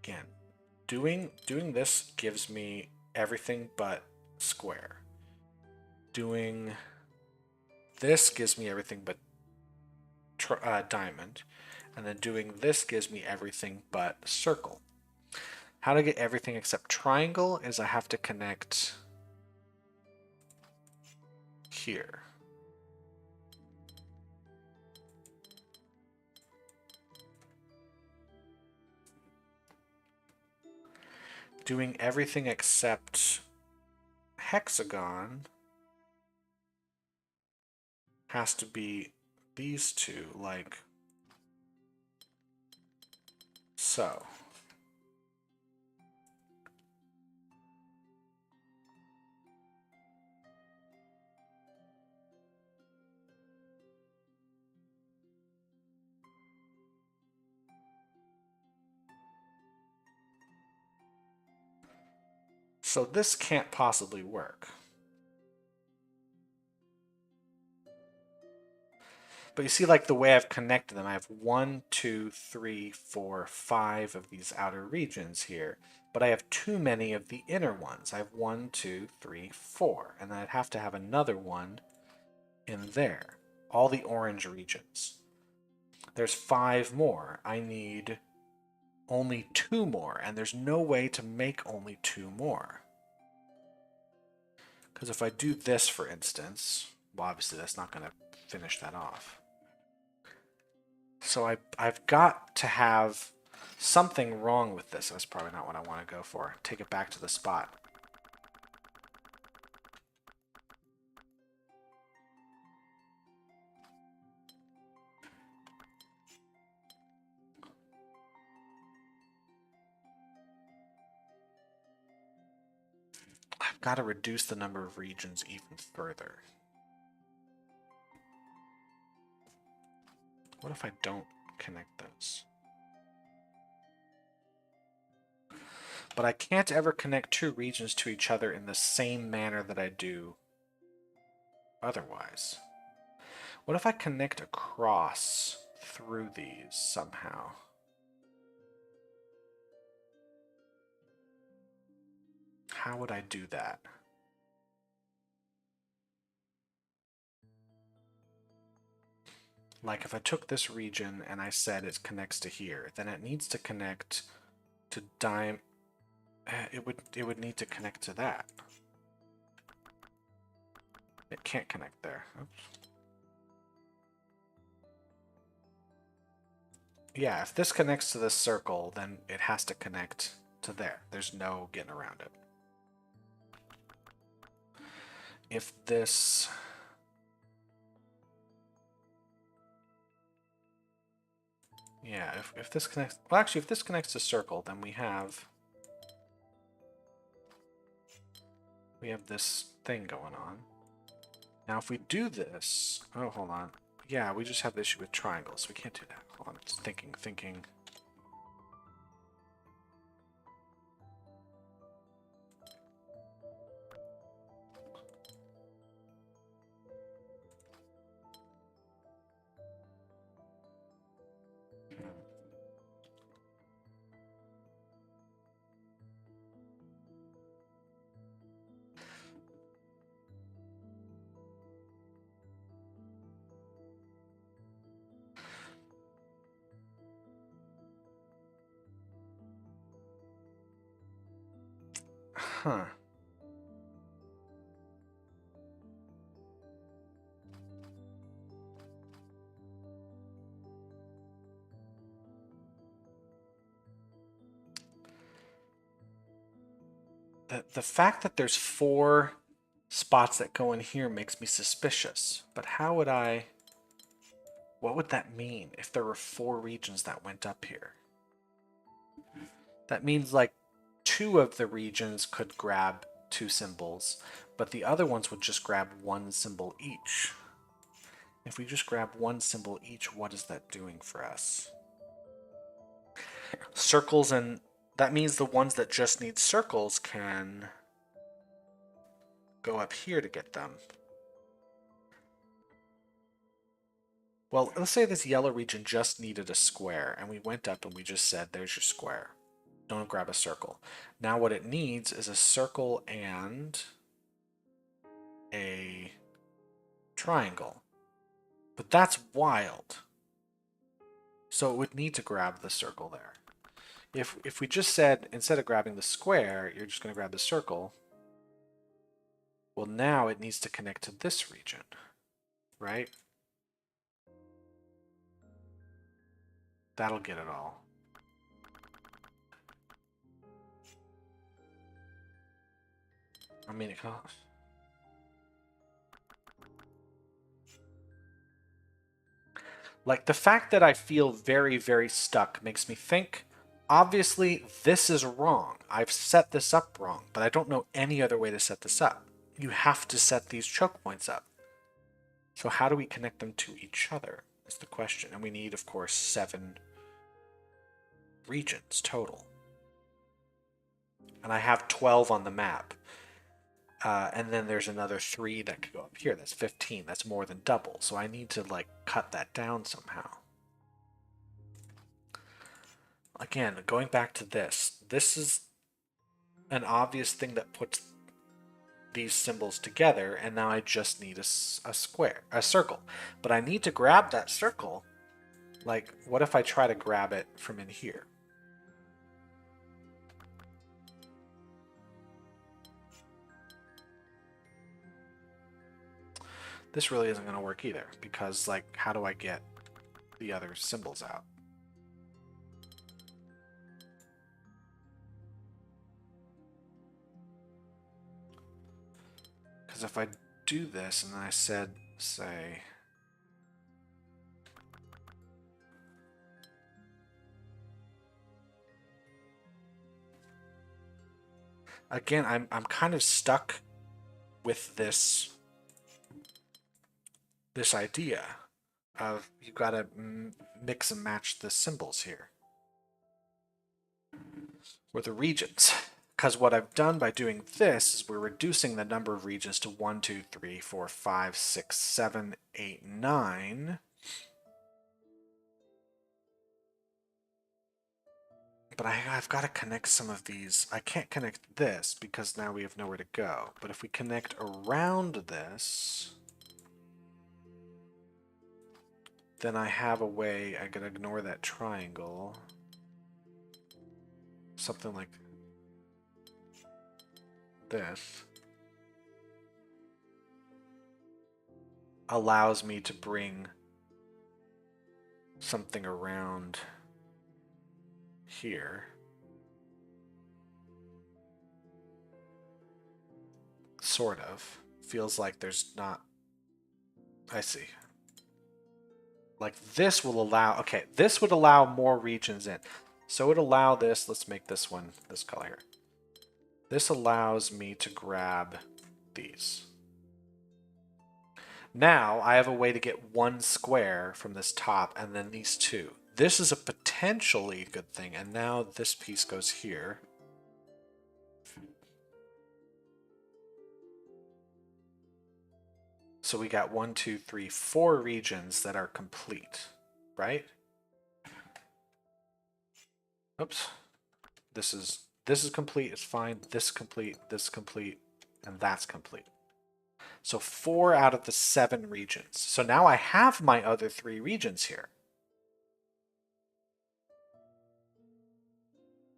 Again, doing this gives me everything but square. Doing this gives me everything but diamond. And then doing this gives me everything but circle. How to get everything except triangle is I have to connect here. doing everything except hexagon has to be these two, like so. So this can't possibly work. But you see, like the way I've connected them, I have 1, 2, 3, 4, 5 of these outer regions here, but I have too many of the inner ones. I have 1, 2, 3, 4, and then I'd have to have another one in there. All the orange regions. There's 5 more. I need only 2 more, and there's no way to make only 2 more. Because if I do this, for instance, well, obviously that's not going to finish that off. So I've got to have something wrong with this. That's probably not what I want to go for. Take it back to the spot. I've got to reduce the number of regions even further. What if I don't connect those? But I can't ever connect 2 regions to each other in the same manner that I do otherwise. What if I connect across through these somehow? How would I do that? Like if I took this region and I said it connects to here, then it needs to connect to it would need to connect to that. It can't connect there. Oops. Yeah, if this connects to this circle, then it has to connect to there. There's no getting around it. If this... Yeah, if this connects... Well, actually, if this connects to circle, then we have this thing going on. Now, if we do this... Oh, hold on. Yeah, we just have the issue with triangles. We can't do that. Hold on, it's thinking. Huh. The fact that there's 4 spots that go in here makes me suspicious. But how would I... What would that mean if there were 4 regions that went up here? That means like 2 of the regions could grab 2 symbols, but the other ones would just grab 1 symbol each. If we just grab 1 symbol each, what is that doing for us? Circles, and that means the ones that just need circles can go up here to get them. Well, let's say this yellow region just needed a square, and we went up and we just said, there's your square. Don't grab a circle. Now what it needs is a circle and a triangle. But that's wild. So it would need to grab the circle there. If we just said, instead of grabbing the square, you're just going to grab the circle, well, now it needs to connect to this region, right? That'll get it all. I mean, like the fact that I feel very, very stuck makes me think, obviously, this is wrong. I've set this up wrong, but I don't know any other way to set this up. You have to set these choke points up. So how do we connect them to each other is the question. And we need, of course, 7 regions total. And I have 12 on the map. And then there's another 3 that could go up here. That's 15. That's more than double. So I need to like cut that down somehow. Again, going back to this. This is an obvious thing that puts these symbols together, and now I just need a circle. But I need to grab that circle. Like, what if I try to grab it from in here? This really isn't going to work either, because, like, how do I get the other symbols out? Because if I do this, and then I said, say... Again, I'm kind of stuck with this idea of you've got to mix and match the symbols here. Or the regions. Because what I've done by doing this is we're reducing the number of regions to 1, 2, 3, 4, 5, 6, 7, 8, 9. But I've got to connect some of these. I can't connect this because now we have nowhere to go. But if we connect around this, then I have a way. I can ignore that triangle. Something like this allows me to bring something around here. Sort of. Feels like there's not... I see. Like this will allow... Okay, this would allow more regions in. So it would allow this... Let's make this one this color here. This allows me to grab these. Now I have a way to get 1 square from this top and then these 2. This is a potentially good thing, and now this piece goes here. So we got 1, 2, 3, 4 regions that are complete, right? Oops. This is complete, it's fine. This complete, and that's complete. So 4 out of the 7 regions. So now I have my other 3 regions here.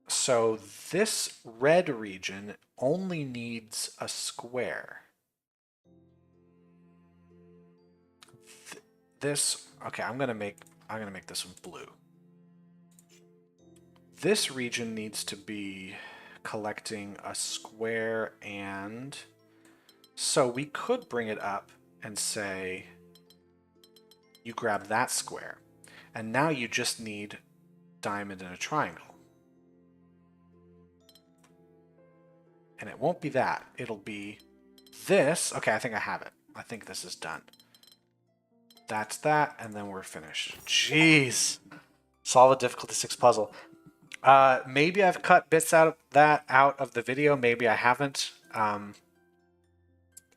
So this red region only needs a square. Okay, I'm gonna make this one blue. This region needs to be collecting a square, and so we could bring it up and say you grab that square, and now you just need diamond and a triangle. And it won't be that. It'll be this. Okay, I think I have it. I think this is done. That's that, and then we're finished. Jeez. Solve a difficulty 6 puzzle. Maybe I've cut bits out of the video. Maybe I haven't.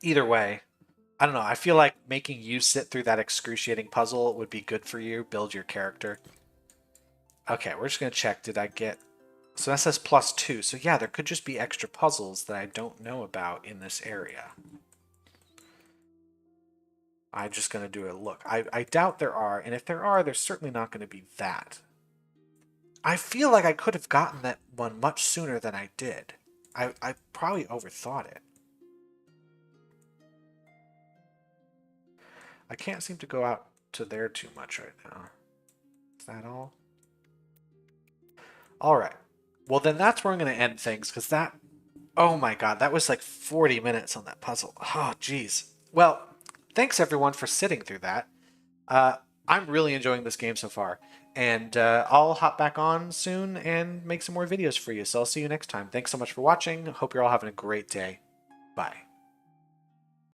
Either way, I don't know. I feel like making you sit through that excruciating puzzle would be good for you. Build your character. Okay, we're just going to check. Did I get... So that says +2. So yeah, there could just be extra puzzles that I don't know about in this area. I'm just going to do a look. I doubt there are, and if there are, there's certainly not going to be that. I feel like I could have gotten that one much sooner than I did. I probably overthought it. I can't seem to go out to there too much right now. Is that all? All right. Well, then that's where I'm going to end things, because that Oh my god, that was like 40 minutes on that puzzle. Oh, geez. Well, thanks everyone for sitting through that. Uh, I'm really enjoying this game so far, and I'll hop back on soon and make some more videos for you. So I'll see you next time. Thanks so much for watching. Hope you're all having a great day. Bye.